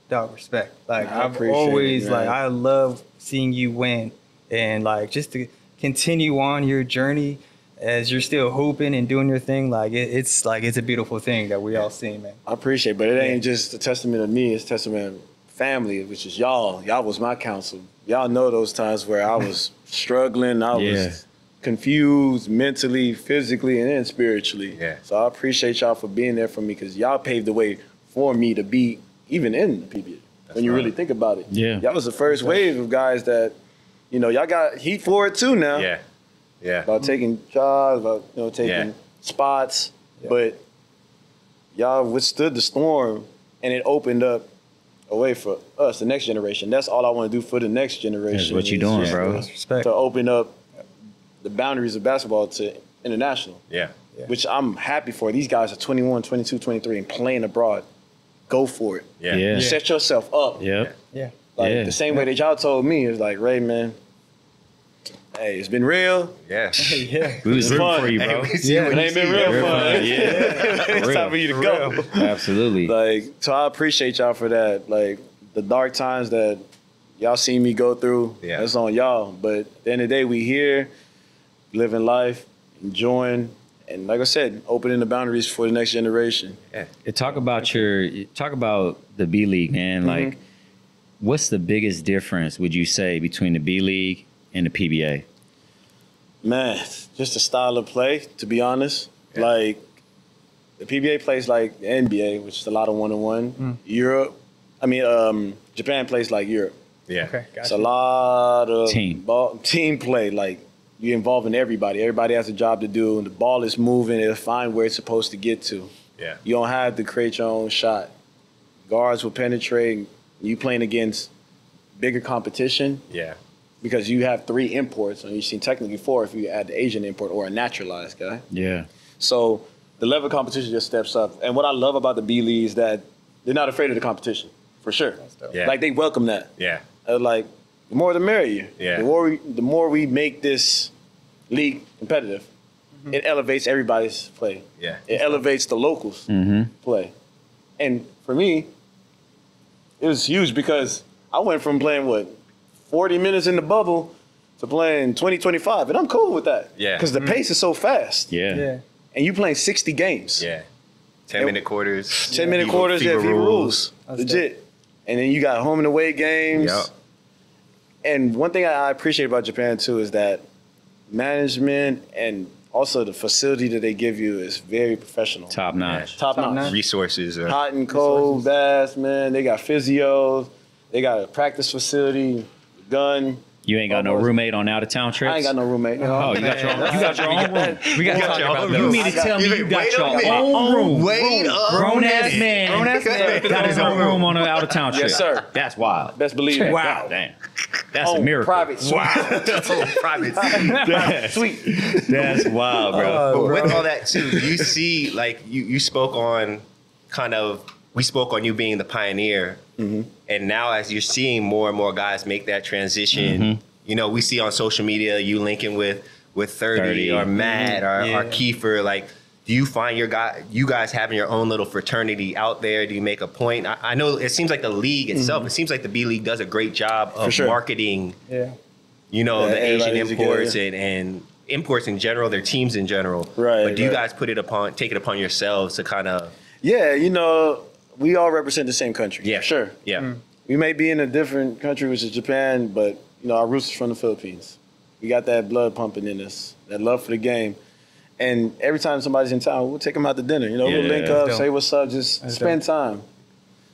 dog, respect. Like I I've appreciate it, always, man. like, I love seeing you win. and like just to continue on your journey as you're still hooping and doing your thing. Like it's a beautiful thing that we all see, man. I appreciate it, but it ain't just a testament of me, it's a testament of family, which is y'all. Y'all was my counsel. Y'all know those times where I was struggling, I was confused mentally, physically, and then spiritually. Yeah. So I appreciate y'all for being there for me, because y'all paved the way for me to be even in the PBA. When you really think about it. Yeah. Y'all was the first wave of guys that, you know, y'all got heat for it too now. Yeah. Yeah. About taking jobs, about, you know, taking spots. Yeah. But y'all withstood the storm, and it opened up a way for us, the next generation. That's all I want to do for the next generation. That's what you doing, is bro. Respect. To open up the boundaries of basketball to international, Yeah. which I'm happy for. These guys are 21, 22, 23 and playing abroad. Go for it. Yeah. Yeah. Set yourself up. Yep. Yeah. Like Yeah. the same way that y'all told me, is like, Ray, man, hey, it's been real. Yeah. Yeah. We was rooting fun. for you, bro. Hey, we see Yeah, what It you ain't been see, real bro. fun. Yeah. It's real. time for you to go. Absolutely. Like, so I appreciate y'all for that. Like, the dark times that y'all seen me go through, that's on y'all. But at the end of the day, we here, living life, enjoying, and like I said, opening the boundaries for the next generation. Yeah. Talk about the B League, man. Like, what's the biggest difference, would you say, between the B League and the PBA? Man, just the style of play, to be honest. Yeah. Like, the PBA plays like the NBA, which is a lot of one-on-one. Japan plays like Europe. Yeah. Okay. It's Gotcha. a lot of Team play. Like, you're involving everybody. Everybody has a job to do, and the ball is moving. It'll find where it's supposed to get to. Yeah. You don't have to create your own shot. Guards will penetrate. You playing against bigger competition Yeah. because you have 3 imports, and you've seen technically 4 if you add the Asian import or a naturalized guy. Yeah. So the level of competition just steps up. And what I love about the B League is that they're not afraid of the competition, for sure. Yeah. Like, they welcome that. Yeah. Like, the more the merrier. Yeah. The more we make this league competitive, it elevates everybody's play. Yeah. It elevates the locals' play. And for me, it was huge because I went from playing, 40 minutes in the bubble to playing 20, 25, and I'm cool with that. Yeah. Because the pace is so fast. Yeah. Yeah. And you playing 60 games. Yeah. 10-minute quarters. 10-minute quarters, FIBA FIBA rules. That's Legit. And then you got home and away games. Yep. And one thing I appreciate about Japan, too, is that management and also the facility that they give you is very professional. Top notch. Top notch. notch. Resources. Hot and cold baths, man. They got physios. They got a practice facility, gun. You ain't got no roommate on out of town trips? I ain't got no roommate. Oh, you got your own room. We got to got talk your about own those. room. You mean to tell me you got Wait a your minute. own room? Wait a Grown ass minute. man. Grown-ass man. Got his own room on an out of town trip. Yes, sir. That's wild. Best believe it. Wow. Damn. That's a Oh, miracle. private suite. Private. Sweet. That's wild, bro. But with all that too, you see, like you spoke on we spoke on you being the pioneer, and now as you're seeing more and more guys make that transition, you know, we see on social media you linking with 30 or Matt or Kiefer. Like, do you find you guys having your own little fraternity out there? Do you make a point? I know it seems like the league itself, it seems like the B League does a great job of marketing, Yeah. you know, the Asian everybody's imports together. and imports in general, their teams in general. Right, But do you right. guys take it upon yourselves to kind of Yeah, you know, we all represent the same country. Yeah. Sure. Yeah. We may be in a different country, which is Japan, but, you know, our roots are from the Philippines. We got that blood pumping in us, that love for the game. And every time somebody's in town, we'll take them out to dinner. You know, we'll link up, dope. say what's up, just spend time.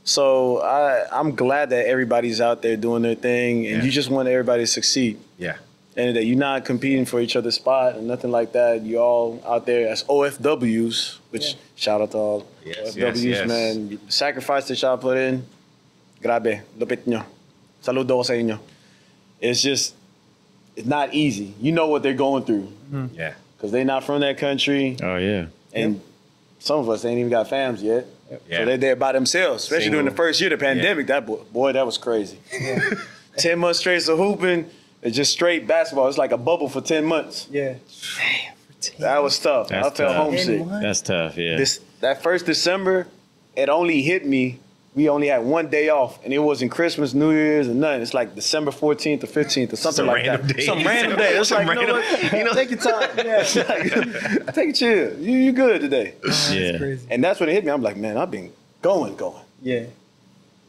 So I'm glad that everybody's out there doing their thing, and you just want everybody to succeed. Yeah. And that you're not competing for each other's spot and nothing like that. You're all out there as OFWs, which shout out to all OFWs, man. The sacrifice that y'all put in, grabe, lupit nyo. Saludo sa inyo. It's not easy. You know what they're going through Yeah. because they're not from that country. Oh, yeah. And some of us ain't even got fams yet. Yeah. So they're there by themselves, especially during the first year of the pandemic. That boy, that was crazy. 10 months straight of hooping, it's just straight basketball. It's like a bubble for 10 months. Yeah. That was tough. That's I felt tough. homesick. That's tough, yeah. That first December, it only hit me we only had one day off, and it wasn't Christmas, New Year's, or nothing. It's like December 14th or 15th or something like that. Day. Some random day. It's like, you know, take your time. Yeah, it's like, take a chill. You good today. Yeah. Crazy. And that's when it hit me. I'm like, man, I've been going. Yeah.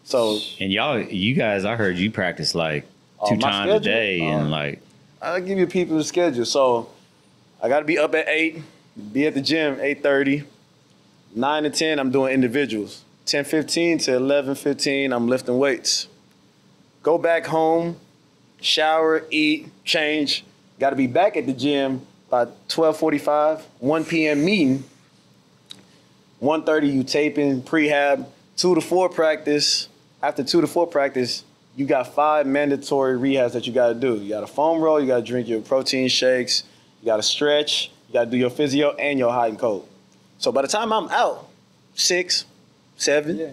So And you guys, I heard you practice like 2 my times schedule? a day, and like I'll give you people's schedule. So I got to be up at 8, be at the gym 8:30. 9 to 10, I'm doing individuals. 10:15 to 11:15, I'm lifting weights. Go back home, shower, eat, change. Got to be back at the gym by 12:45, 1 p.m. meeting. 1:30, you taping, prehab, 2 to 4 practice. After 2 to 4 practice, you got 5 mandatory rehabs that you got to do. You got to foam roll, you got to drink your protein shakes, you got to stretch, you got to do your physio and your hot and cold. So by the time I'm out, 6, 7. Yeah.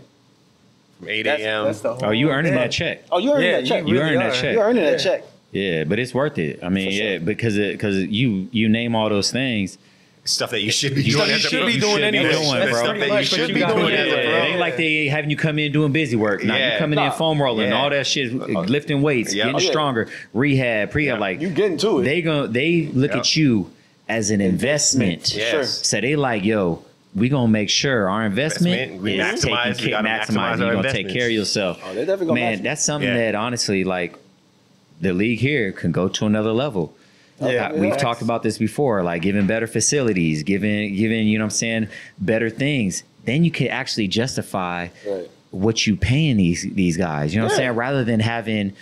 From 8 That's a.m. the whole you earning thing. that check. Oh, you earning Yeah, that check. you earning that check. You earning that Yeah. check. Yeah, but it's worth it. I mean, For sure. yeah, because you name all those things. Stuff that you should be Stuff doing. you as a should pro. be doing anyway. doing, Stuff bro. that you should be got doing it. as a Yeah, pro. it ain't like they having you come in doing busy work. Now Yeah. you coming in Nah. foam rolling, Yeah. all that shit, lifting weights, Yeah. getting Oh, yeah. stronger, rehab, prehab. Yeah. Like You getting to it. they look Yeah. at you as an investment. Yes. Sure. So they like, yo, we gonna make sure our investment We is maximize- taking we care. gotta Maximize. maximize You're our gonna take investments. care of yourself. Oh, they definitely gonna Man, match you. that's something Yeah. that honestly, like, the league here can go to another level. Yeah. We've Yeah. talked about this before, like giving better facilities, giving, you know what I'm saying, better things. Then you can actually justify Right. what you paying these guys. You know what I'm Yeah. saying? Rather than having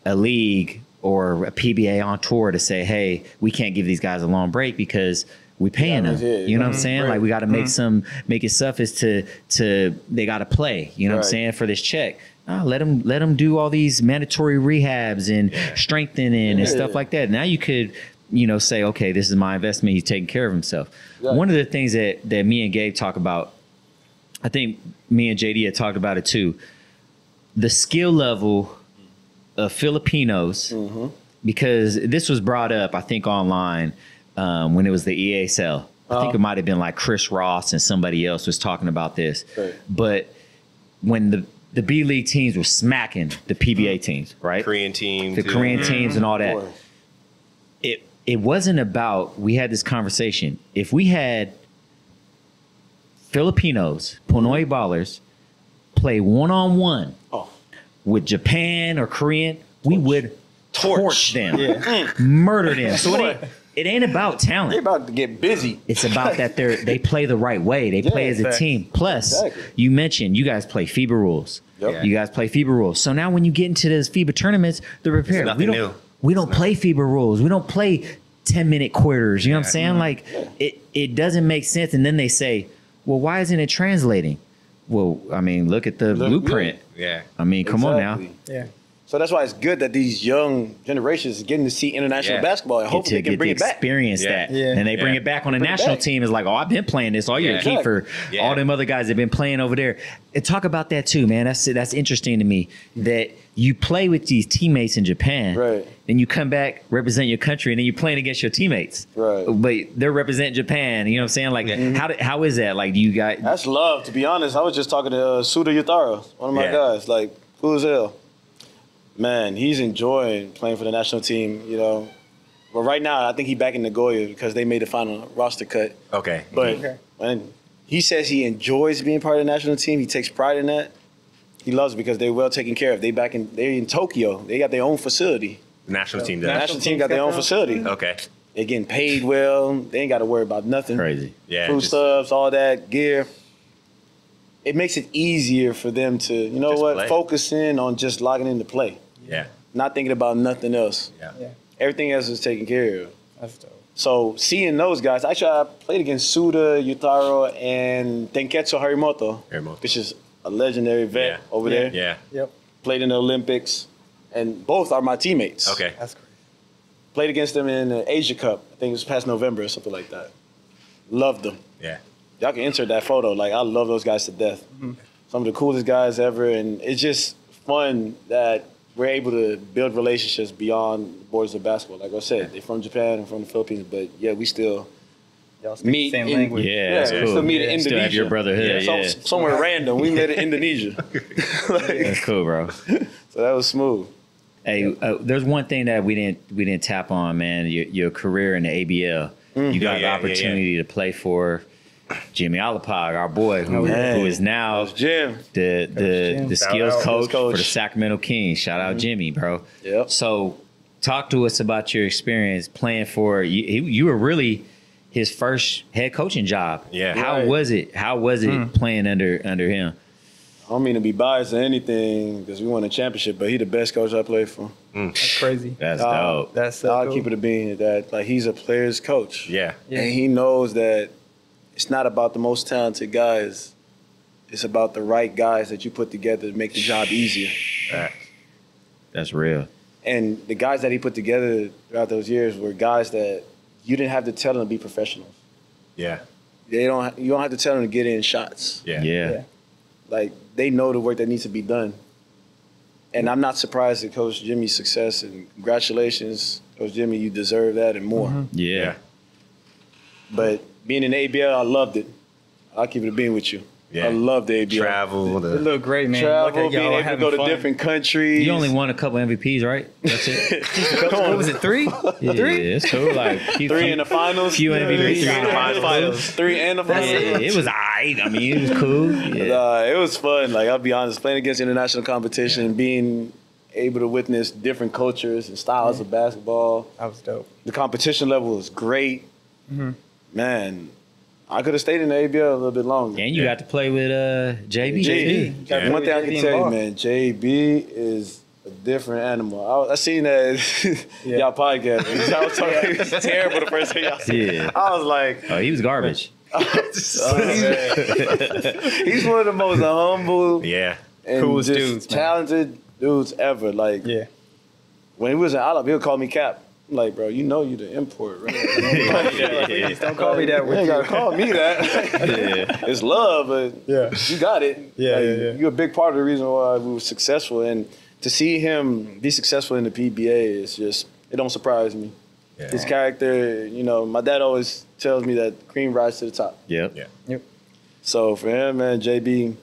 a league or a PBA on tour to say, hey, we can't give these guys a long break because we paying Yeah, them. yeah, You know what I'm yeah. saying? Right. Like we got to make it suffice to they got to play. You know what I'm Right. saying, for this check. Let them do all these mandatory rehabs and strengthening and stuff like that. Now you could, say, okay, this is my investment. He's taking care of himself. Yeah. One of the things that me and Gabe talk about, I think me and JD had talked about it too, the skill level of Filipinos, because this was brought up, I think, online when it was the EASL. I think it might have been like Chris Ross and somebody else was talking about this. Right. But when the B League teams were smacking the PBA teams, right? Korean team. The too. Korean teams and all that. Boy. It wasn't about, we had this conversation. If we had Filipinos, Pinoy ballers, play one-on-one Oh. with Japan or Korean, we would torch them, Yeah. murder them. So it ain't about They're talent. about to get busy. It's about that they play the right way. They play as a facts. team. Plus, Exactly. you mentioned you guys play FIBA rules. Yep. You guys play FIBA rules. So now when you get into those FIBA tournaments, the repair, nothing new. we don't play FIBA rules. We don't play 10-minute quarters. You know what I'm saying? Like it doesn't make sense. And then they say, well, why isn't it translating? Well, I mean, look at the blueprint. Yeah. I mean, come on now. Exactly. Yeah. So that's why it's good that these young generations are getting to see international Yeah. basketball and hopefully they can bring it back. Experience Yeah. that. Yeah. And they bring Yeah. it back on a Bring it national back. team. Is like, oh, I've been playing this all year. Yeah. Kiefer, Yeah. all them other guys have been playing over there. And talk about that too, man. That's interesting to me that you play with these teammates in Japan. Right. Then you come back, represent your country, and then you're playing against your teammates. Right. But they're representing Japan. You know what I'm saying? Like, how is that? Like, do you guys? That's love, to be honest. I was just talking to Suda Yutaro, one of my Yeah. guys. Like, cool as hell. Man, he's enjoying playing for the national team, But right now, I think he's back in Nagoya because they made the final roster cut. Okay. But Okay. when he says he enjoys being part of the national team, he takes pride in that. He loves it because they're well taken care of. They're in Tokyo. They got their own facility. The national team The does. national team got their own facility. Okay. They're getting paid well. They ain't got to worry about nothing. Crazy. Yeah. Food just- stuffs, all that gear. It makes it easier for them to, Just play. focus in on just logging in to play, Yeah. not thinking about nothing else. Yeah. Yeah. Everything else is taken care of. That's dope. So seeing those guys, actually I played against Suda, Yutaro, and Tenketsu Harimoto, Harimoto. which is a legendary vet Yeah. over there. Yeah. Yep. Played in the Olympics, and both are my teammates. Okay. That's crazy. Played against them in the Asia Cup. I think it was past November or something like that. Loved them. Yeah. Y'all can insert that photo. Like, I love those guys to death. Some of the coolest guys ever, and it's just fun that we're able to build relationships beyond the borders of basketball. Like I said, they're from Japan and from the Philippines, but yeah, we still Y'all speak meet the same in- language. Yeah, that's we cool. still meet in Still have Indonesia. your brotherhood. Yeah, Somewhere random. We met in Indonesia. that's cool, bro. So that was smooth. Hey, there's one thing that we didn't tap on, man. Your career in the ABL. You got the opportunity to play for Jimmy Alapag, our boy, who is now Jim. the Shout skills out. coach Coach. for the Sacramento Kings. Shout out Jimmy, bro. Yep. So, talk to us about your experience playing for you. You were really his first head coaching job. Yeah. How Right. was it? How was it playing under him? I don't mean to be biased or anything because we won a championship, but he the best coach I played for. That's crazy. That's dope. That's so I'll cool. keep it a bean that like he's a player's coach. Yeah. Yeah. And he knows that it's not about the most talented guys. It's about the right guys that you put together to make the job easier. That's real. And the guys that he put together throughout those years were guys that you didn't have to tell them to be professionals. Yeah. You don't have to tell them to get in shots. Yeah. Yeah. Like they know the work that needs to be done. And I'm not surprised at Coach Jimmy's success. And congratulations, Coach Jimmy. You deserve that and more. Yeah. But being in the ABL, I loved it. I'll keep it a bean with you. Yeah. I love the ABL. Travel. It looked great, man. Travel, Look at being y'all able to having go to fun. different countries. You only won a couple MVPs, right? That's it. What was it, 3? Yeah, it's cool. Like Three in the finals. few MVPs. Three in the finals. Three in the finals. Yeah, it was alright. I mean, it was cool. Yeah. It was fun. Like I'll be honest, playing against international competition, being able to witness different cultures and styles of basketball. That was dope. The competition level was great. Man, I could have stayed in the ABL a little bit longer. And you got to play with JB. JB. Yeah. One thing I can JB tell you, involved. man, JB is a different animal. I seen that y'all podcast. Y'all was talking, it was terrible the first thing y'all said. Yeah. I was like, Oh, he was garbage. he's one of the most humble Yeah. and Coolest just dudes, man. talented dudes ever. Like Yeah. when he was in Alabama, he'll call me Cap. I'm like, bro, you know you the import, right? Please don't call me that. You ain't gotta call me that. Yeah. It's love, but Yeah. you got it. Yeah, Like, yeah. You're a big part of the reason why we were successful, and to see him be successful in the PBA is just it don't surprise me. Yeah. His character, you know, my dad always tells me that cream rise to the top. Yep. Yeah. So for him, man, JB,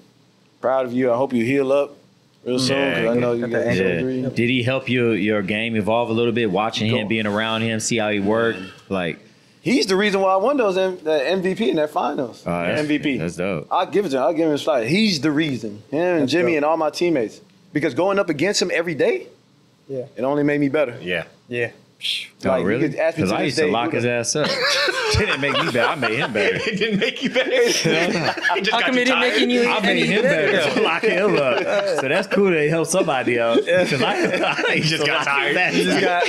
proud of you. I hope you heal up real soon because I know you Got got the ankle surgery. Yeah. Did he help your game evolve a little bit? Watching him, being around him, see how he worked. Like, He's the reason why I won that MVP in that finals. that's- MVP. That's dope. I'll give it to him. I'll give him his flowers. He's the reason. Him and Jimmy dope. and all my teammates. Because going up against him every day, Yeah. it only made me better. Yeah. Yeah. Oh, Like, you really? could ask me Because to I this used to day, lock who his the- ass up. It didn't make me better. I made him better. It didn't make you better. He just How got come you it didn't tired. making you I made him better. So lock him up. So that's cool to help somebody out. Because I just got tired. You just got.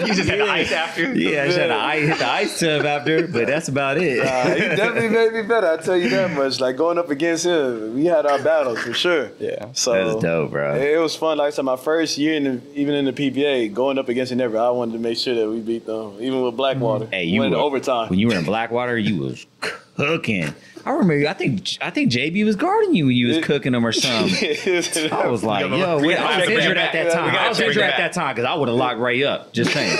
You just had the ice after. Yeah, I just had to hit the ice tub after, but that's about it. He definitely made me better. I tell you that much. Like going up against him, we had our battles for sure. Yeah. So That's dope, bro. It was fun. Like I said, my first year even in the PBA, going up against Never, I wanted to make sure that we beat them, even with Blackwater. Hey, you went were to overtime. when you were in Blackwater. You was cooking. I remember. I think JB was guarding you when you was cooking them or something. I was like, yo, we I gotta was bring injured that at that back. time. We gotta I was bring injured that at that time because I would have locked Ray up. Just saying.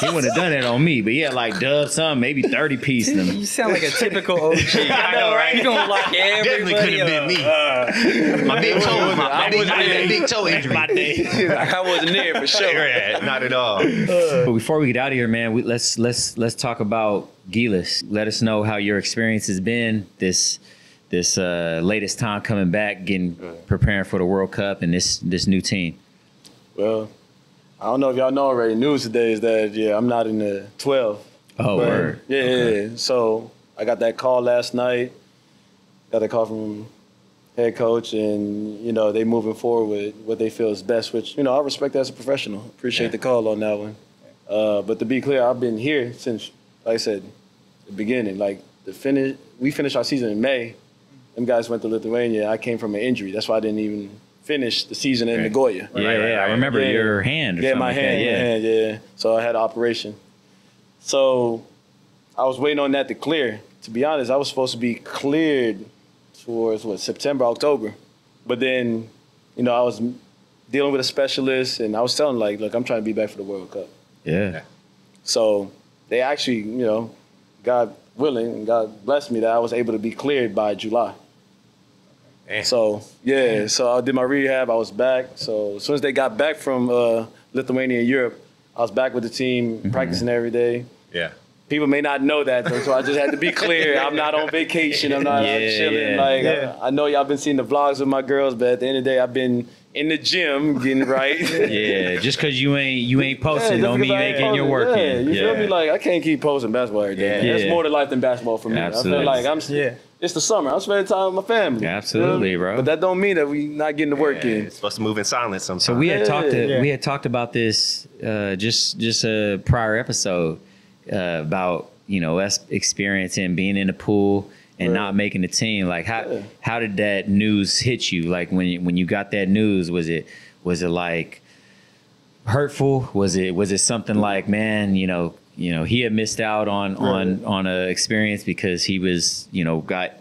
He wouldn't have done it on me, but he had like dub some, maybe 30 piece them. You sound like a typical OG. I know, right? You gonna lock Definitely everybody could have been me. My big toe. My big toe injury. My day. I wasn't there for sure. Yeah, not at all. But before we get out of here, man, let's talk about Gilas. Let us know how your experience has been this latest time coming back, preparing for the World Cup and this new team. Well, I don't know if y'all know already. News today is that I'm not in the 12. Oh, But, word. Yeah. So I got that call last night. Got a call from head coach, and they moving forward with what they feel is best. Which I respect as a professional. Appreciate the call on that one. But to be clear, I've been here since, like I said, the beginning. Like we finished our season in May. Them guys went to Lithuania. I came from an injury. That's why I didn't even finish the season in Nagoya. Yeah, I remember your hand. Or Yeah, something my like hand. that. My hand, yeah. So I had an operation. So I was waiting on that to clear. To be honest, I was supposed to be cleared towards September, October. But then, I was dealing with a specialist, and I was telling look, I'm trying to be back for the World Cup. Yeah. So they actually, got willing and God blessed me that I was able to be cleared by July. Damn. So, so I did my rehab. I was back. So as soon as they got back from Lithuania and Europe, I was back with the team, practicing every day. Yeah. People may not know that, though, so I just had to be clear. I'm not on vacation. I'm not chilling. I know y'all been seeing the vlogs with my girls, but at the end of the day, I've been in the gym getting right. Just because you ain't posting don't mean you ain't getting your work in. You feel me? Like, I can't keep posting basketball every day. Yeah. That's more to life than basketball for me. Absolutely. I feel like it's the summer. I'm spending time with my family. Absolutely, bro. But that don't mean that we not getting the work in. It's supposed to move in silence sometimes. So we had talked about this just a prior episode about us experiencing being in the pool and not making the team. Like how did that news hit you? Like when you got that news, was it like hurtful? Was it something like, man, he had missed out on a experience because he was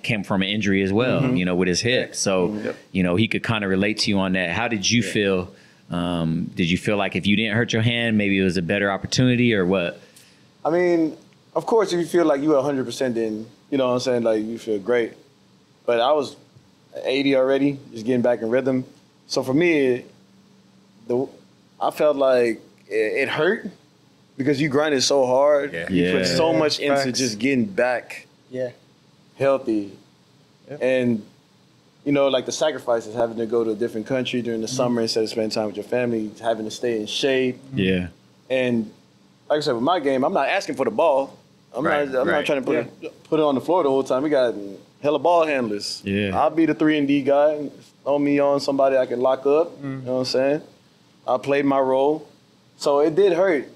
came from an injury as well, with his hip. So he could kind of relate to you on that. How did you feel? Did you feel like if you didn't hurt your hand, maybe it was a better opportunity or what? I mean, of course, if you feel like you 100%, then, you know what I'm saying, like, you feel great. But I was 80 already, just getting back in rhythm. So for me, I felt like it hurt because you grinded so hard. Yeah. You put so much into just getting back healthy. Yeah. And, like the sacrifices, having to go to a different country during the summer instead of spending time with your family, having to stay in shape. Yeah. And like I said, with my game, I'm not asking for the ball. I'm not trying to put it on the floor the whole time. We got hella ball handlers. Yeah. I'll be the 3-and-D guy. Throw me on somebody I can lock up. You know what I'm saying? I played my role. So it did hurt.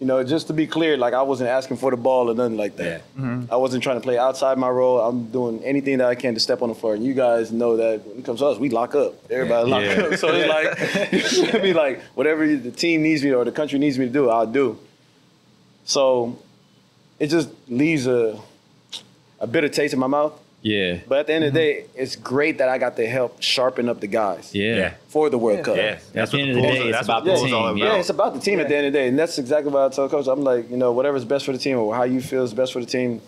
Just to be clear, like I wasn't asking for the ball or nothing like that. Yeah. I wasn't trying to play outside my role. I'm doing anything that I can to step on the floor. And you guys know that when it comes to us, we lock up. Everybody lock up. So it's like, you should be like, whatever the team needs me or the country needs me to do, I'll do. So it just leaves a bitter taste in my mouth. Yeah. But at the end of the day, it's great that I got to help sharpen up the guys. Yeah. For the World Cup. Yeah. At the end of the day, it's about the team. Yeah, it's about the team at the end of the day. And that's exactly what I tell Coach. I'm like, whatever's best for the team or how you feel is best for the team,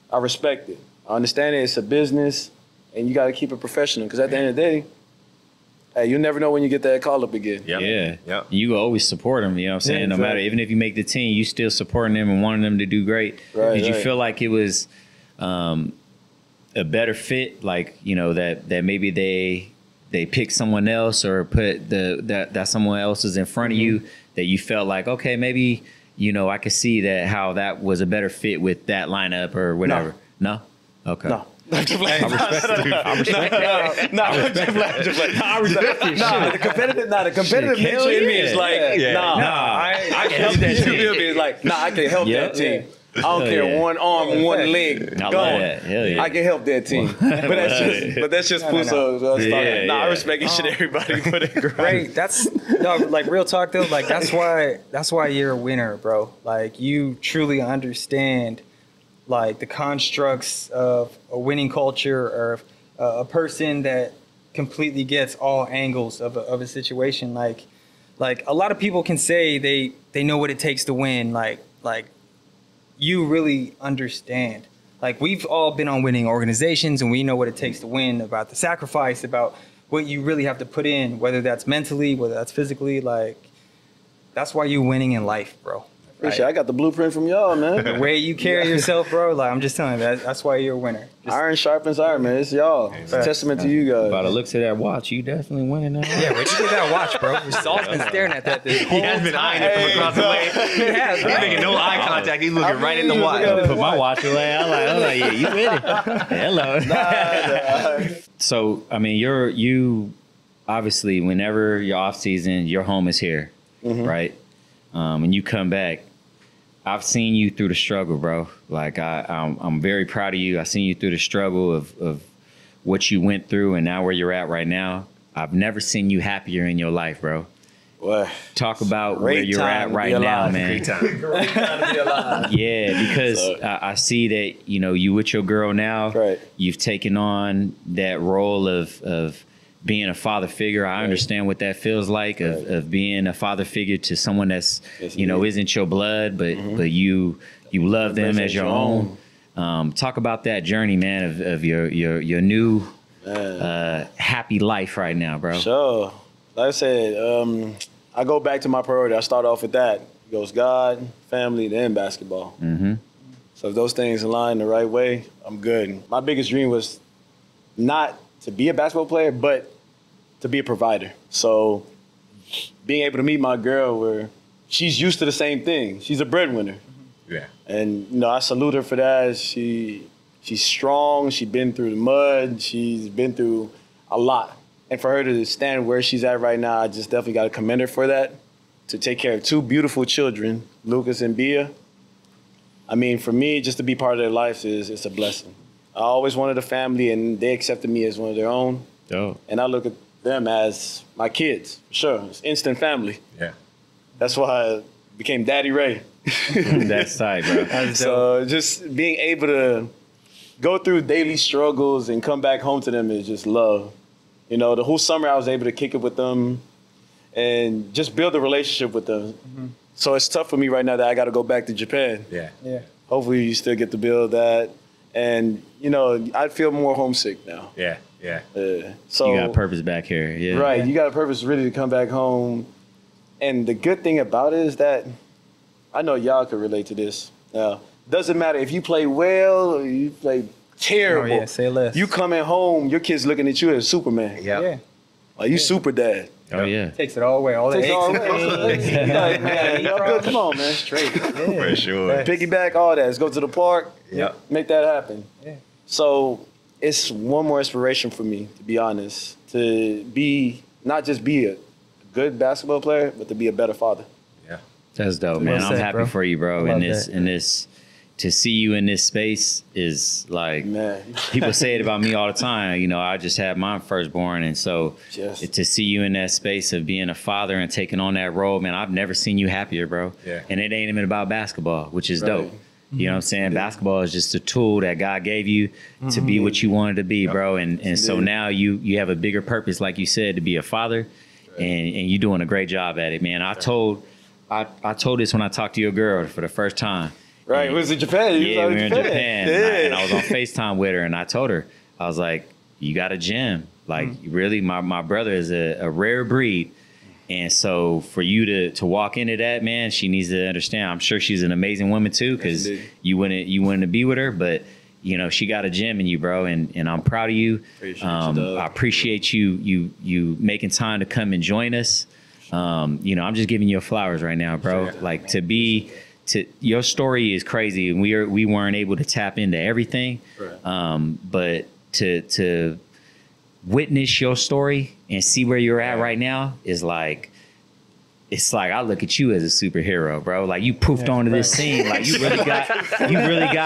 I respect it. I understand it. It's a business, and you got to keep it professional. Because at the end of the day, hey, you never know when you get that call up again. Yep. Yeah. You always support them, you know what I'm saying? No matter, even if you make the team, you still supporting them and wanting them to do great. Right, Did you feel like it was a better fit, like, that maybe they picked someone else or put that someone else is in front of you, that you felt like, okay, maybe, I could see how that was a better fit with that lineup or whatever? No? Okay. No. I respect that. The competitive nature in me is like, I can help that team. It's like, I can help that team. I don't care, one arm, one leg gone. I can help that team. But that's just Puso. I respect each and everybody for that. Great. That's like real talk though. Like that's why you're a winner, bro. Like you truly understand like the constructs of a winning culture or a person that completely gets all angles of a situation. Like a lot of people can say they know what it takes to win. Like you really understand. Like we've all been on winning organizations and we know what it takes to win, about the sacrifice, about what you really have to put in, whether that's mentally, whether that's physically. Like that's why you're winning in life, bro. Appreciate it. I got the blueprint from y'all, man. The way you carry yourself, bro. Like I'm just telling you, that's why you're a winner. Iron sharpens iron, man. It's y'all. It's a testament to you guys. By the looks of that watch, you definitely winning that. Yeah, where'd you get that watch, bro? Sol's been staring at that this whole He has been eyeing it from across the way. He has. He's making no eye contact. He's looking right in the watch. Put my watch away. I'm like, yeah, you with it. Hello. So, I mean, you obviously, whenever you're off season, your home is here, right? And you come back. I've seen you through the struggle, bro. Like I'm very proud of you. I've seen you through the struggle of what you went through and now where you're at right now. I've never seen you happier in your life, bro. Well, talk about where you're at right now, man. Great time to be alive. Yeah, because I see that, you with your girl now. Right. You've taken on that role of being a father figure. I understand what that feels like of being a father figure to someone that's, isn't your blood, but you love them as your own. Talk about that journey, man, of your new happy life right now, bro. Sure. Like I said, I go back to my priority. I start off with that. It goes God, family, then basketball. Mm-hmm. So if those things align the right way, I'm good. My biggest dream was not to be a basketball player, but to be a provider. So being able to meet my girl where she's used to the same thing. She's a breadwinner. Yeah. And, I salute her for that. She's strong. She's been through the mud. She's been through a lot. And for her to stand where she's at right now, I just definitely got to commend her for that. To take care of two beautiful children, Lucas and Bia. I mean, for me, just to be part of their life it's a blessing. I always wanted a family, and they accepted me as one of their own. Dope. And I look at them as my kids, for sure. It's instant family. Yeah. That's why I became Daddy Ray. That's tight, bro. So just being able to go through daily struggles and come back home to them is just love. The whole summer I was able to kick it with them and just build a relationship with them. Mm-hmm. So it's tough for me right now that I got to go back to Japan. Yeah. Yeah. Hopefully you still get to build that. And, I feel more homesick now. Yeah. Yeah. So You got purpose back here. Yeah. Right. You got a purpose really to come back home. And the good thing about it is that I know y'all could relate to this. Doesn't matter if you play well or you play terrible. Oh, yeah, say less. You coming home, your kid's looking at you as Superman. Yeah. Yeah. Like you super dad. Oh, yeah. Takes it all away. All the Takes aches all and away. pains. Like, man, y'all good. Come on, man. Straight. For sure. Piggyback, all that. Let's go to the park. Yep. Make that happen. Yeah. So it's one more inspiration for me, to be honest, to be not just be a good basketball player, but to be a better father. Yeah. That's dope, man. Well I'm said, happy bro. for you, bro. Love In this, to see you in this space is like, Man. people say it about me all the time. I just had my firstborn, and so Yes. to see you in that space of being a father and taking on that role, man, I've never seen you happier, bro. Yeah. And it ain't even about basketball, which is Right. dope. You know what I'm saying? Basketball is just a tool that God gave you to be what you wanted to be, bro. And so now you have a bigger purpose, like you said, to be a father, and you're doing a great job at it, man. I told this when I talked to your girl for the first time. Right. And- It was in Japan. yeah, we were in Japan. And I was on Yeah. FaceTime with her, and I told her, I was like, you got a gym. Like, really, my brother is a rare breed. And so for you to walk into that, man, she needs to understand. I'm sure she's an amazing woman, too, because Yes, you wouldn't be with her. But, she got a gym in you, bro. And I'm proud of you. Appreciate you, dog. I appreciate you making time to come and join us. I'm just giving you flowers right now, bro. Yeah. Like, your story is crazy, and we weren't able to tap into everything. Right. But to witness your story and see where you're at right now is like, it's like I look at you as a superhero, bro. Like you poofed onto this scene, like you really got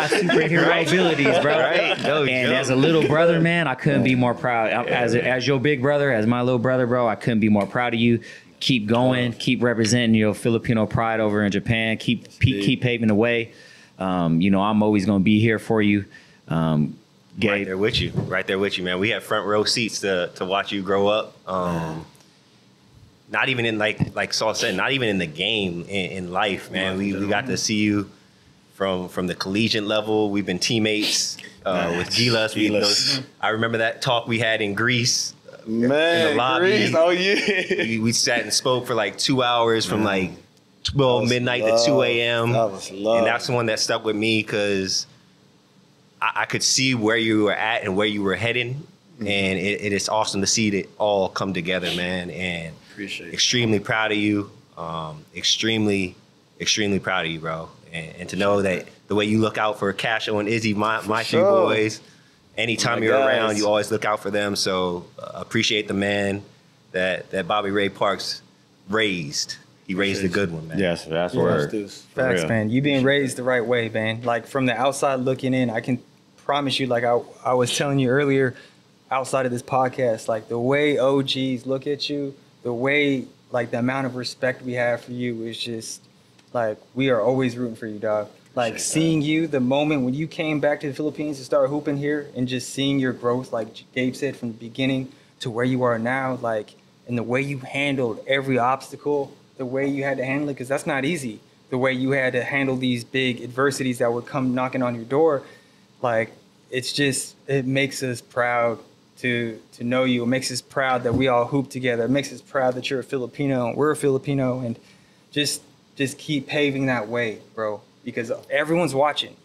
superhero abilities, bro. Right. No And joke. as a little brother, man, I couldn't be more proud. As your big brother, as my little brother, bro, I couldn't be more proud of you. Keep going, keep representing your Filipino pride over in Japan. Keep paving the way. I'm always gonna be here for you. Gabe. Right there with you, man. We had front row seats to watch you grow up. Not even in like Sol said, not even in the game, in life, man. We got to see you from the collegiate level. We've been teammates with Gilas. I remember that talk we had in Greece. Man, in the lobby. Greece, oh yeah. We sat and spoke for like 2 hours from like 12 midnight love. to 2 a.m. That was love. And that's the one that stuck with me because I could see where you were at and where you were heading. And it is awesome to see it all come together, man. And Appreciate it. extremely proud of you. Extremely proud of you, bro. And to know that the way you look out for Casho and Izzy, my three sure. boys, anytime My you're guys. around, you always look out for them. So appreciate the man that Bobby Ray Parks raised. He raised a good one, man. Yes, that's Word. word. Facts, real. man. You being raised the right way, man. Like from the outside looking in, I can promise you, like I was telling you earlier, outside of this podcast, like the way OGs look at you, the way, like the amount of respect we have for you is just like, we are always rooting for you, dog. Like seeing you, the moment when you came back to the Philippines to start hooping here and just seeing your growth, like Gabe said, from the beginning to where you are now, like, and the way you handled every obstacle, the way you had to handle it, because that's not easy. The way you had to handle these big adversities that would come knocking on your door, like it makes us proud to know you. It makes us proud that we all hoop together. It makes us proud that you're a Filipino and we're a Filipino, and just keep paving that way, bro, because everyone's watching.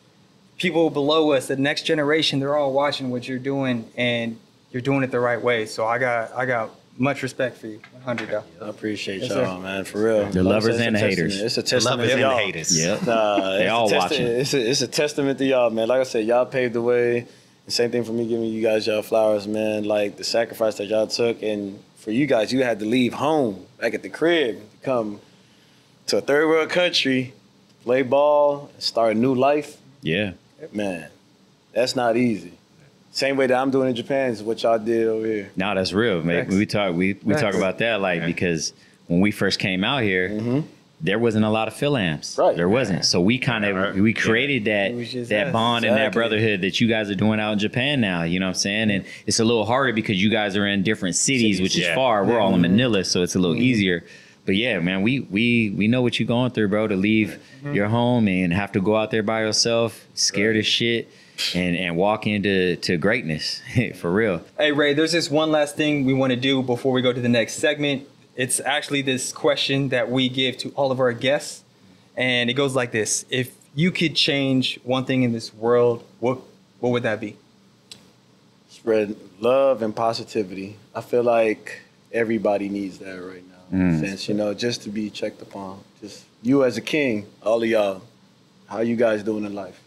People below us, the next generation, they're all watching what you're doing, and you're doing it the right way. So I got much respect for you. 100 though. I appreciate Yes, y'all, sir. man, for real. The lovers and the haters. It's a The testament lovers to and the y'all. haters. Yep. They They all watching. It's a testament to y'all, man. Like I said, y'all paved the way. The same thing for me giving you guys y'all flowers, man. Like the sacrifice that y'all took, and for you guys, you had to leave home back at the crib to come to a third world country, play ball, and start a new life. Yeah. Man, that's not easy. Same way that I'm doing in Japan is what y'all did over here. No, that's real, man. Facts. We talk about that, like, because when we first came out here, there wasn't a lot of Phil-Amps. Right. There wasn't. So we kind of we created It was just that us. bond and that Exactly. brotherhood that you guys are doing out in Japan now. You know what I'm saying? And it's a little harder because you guys are in different cities, which is Yeah. far. We're all in Manila, so it's a little easier. But yeah, man, we know what you're going through, bro. To leave your home and have to go out there by yourself, scared as shit, and walk into greatness for real. Hey, Ray, there's this one last thing we want to do before we go to the next segment. It's actually this question that we give to all of our guests. And it goes like this. If you could change one thing in this world, what would that be? Spread love and positivity. I feel like everybody needs that right now. Since, just to be checked upon. Just you as a king, all of y'all, how you guys doing in life?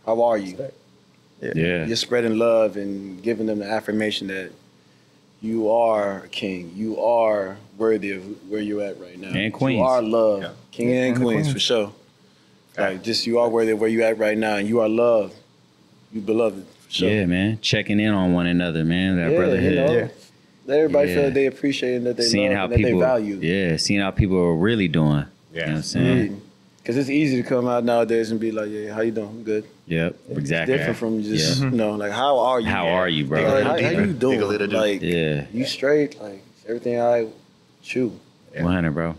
How are you? Yeah. You're spreading love and giving them the affirmation that you are a king. You are worthy of where you're at right now. And queens. You are loved. Yeah. King and queens, for sure. Like, just you are worthy of where you're at right now, and you are loved. You beloved, for sure. Yeah, man. Checking in on one another, man. That Yeah, brotherhood. Let everybody Yeah. feel that they appreciate and that they Seeing love how and that people, they value. yeah, seeing how people are really doing. Yeah. You know what I'm saying? Because it's easy to come out nowadays and be like, yeah, how you doing? I'm good. Yep, exactly. Different from just, Yeah. like, how are you? How are you, bro? Like, how Dig a you little doing? deeper. Like, Yeah, you straight? Like, is everything all right? Chew. 100, bro.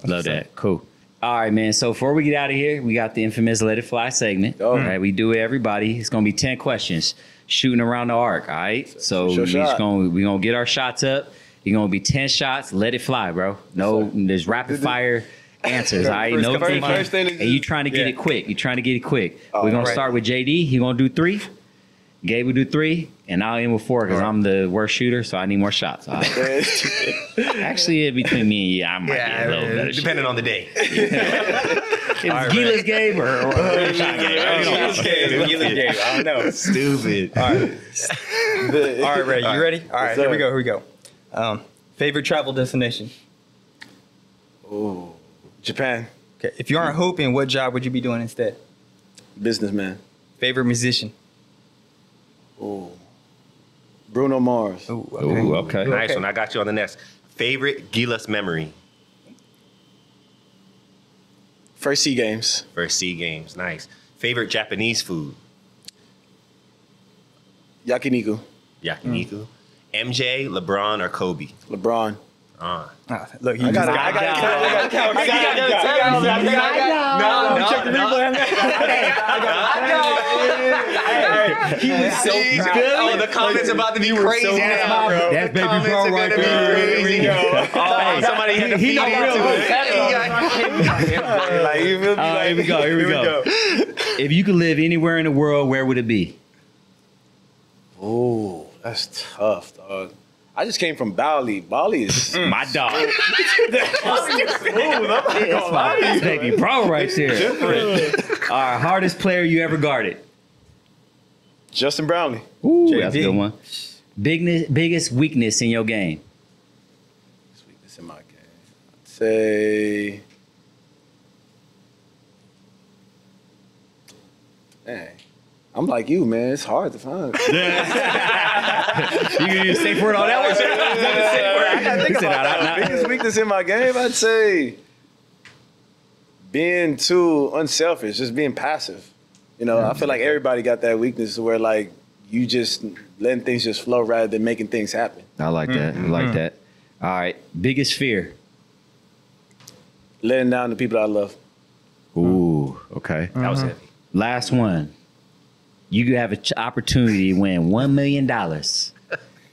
Love that. Cool. All right, man. So before we get out of here, we got the infamous Let It Fly segment. Oh. All right, we do it, everybody. It's gonna be 10 questions, shooting around the arc. All right. So Shoot your shot. we gonna get our shots up. You're gonna be 10 shots. Let it fly, bro. No, there's rapid fire answers. All right. No thinking. first thing is And you trying to get it quick. You trying to get it quick. Oh, We're gonna right. start with JD. He gonna do 3. Gabe will do 3, and I'll end with 4 because I'm the worst shooter, so I need more shots. All right. Actually, between me and you, I might get a little better. Depending on the day. It's Gilas Gabe or shot Gabe. Gilas Gabe. I don't know. Stupid. All right, Ray, you ready? All right, sir. here we go. Favorite travel destination? Ooh. Japan. Okay, if you aren't hooping, what job would you be doing instead? Businessman. Favorite musician? Ooh. Bruno Mars. Ooh, Ooh, okay. Nice Okay. one. I got you on the next. Favorite Gilas memory? First SEA Games. First SEA Games. Nice. Favorite Japanese food? Yakiniku. Yakiniku. MJ, LeBron, or Kobe? LeBron. Look, you I got He was so Oh, the comments about to be crazy now, bro. That's The baby comments bro are right gonna be there. crazy. Oh, somebody had to feed know real into it. Like, you feel me? All right, here we go. If you could live anywhere in the world, where would it be? Ooh, that's tough, dog. I just came from Bali. Bali is My dog. That's my baby bro right there. All right, hardest player you ever guarded? Justin Brownlee. Ooh, JV. that's a good one. Biggest weakness in your game? This weakness in my game. I'd say, man, I'm like you, man. It's hard to find. You can use safe word on that one? I gotta think about that. Biggest weakness in my game, I'd say being too unselfish, just being passive. I feel like everybody got that weakness where like you just letting things just flow rather than making things happen. I like that. I like that. All right. Biggest fear? Letting down the people I love. Ooh, okay. That was heavy. Last one. You have an opportunity to win $1 million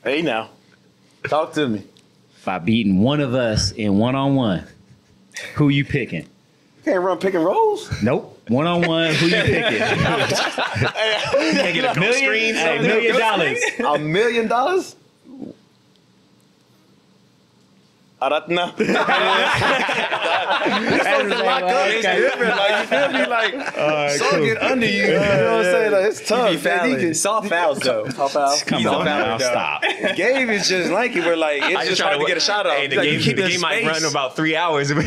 Hey now, talk to me. by beating one of us in one-on-one. Who you picking? Can't run pick and rolls. Nope. One-on-one, who you picking? Can't get a million? screen. Hey, $1 million. $1 million? I don't know. It's different. Like, you feel me? Like, so get under you. You know what I'm saying? Like, it's tough. Soft fouls though. Top out. Come on now, stop. Gabe is just like it. We're like, it's just hard to get a shot off. Hey, the Like, you game might run about 3 hours. you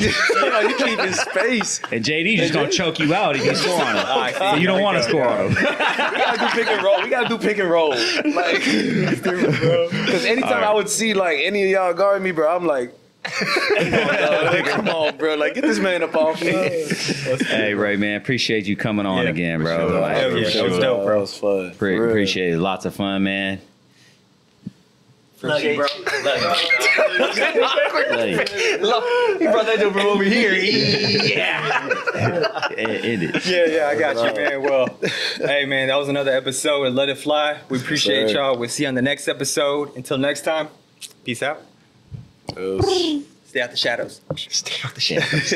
keep in space. And JD just gonna choke you out if you score on him. So you don't want to score on him. We gotta do pick and roll. We gotta do pick and roll. Like, because anytime I would see like any of y'all guard me, bro, I'm like, come on, bro. Like, get this man up off me. Hey, Ray, man, appreciate you coming on again, bro. sure. Like, Hell yeah, that was dope, bro. That was fun. appreciate it. Lots of fun, man. Love you, bro. Like, He brought that over here. it is. Yeah, I got you, man. Well, hey, man, that was another episode of Let It Fly. We appreciate sir. y'all. We'll see you on the next episode. Until next time, peace out. Stay out the shadows. Stay out the shadows.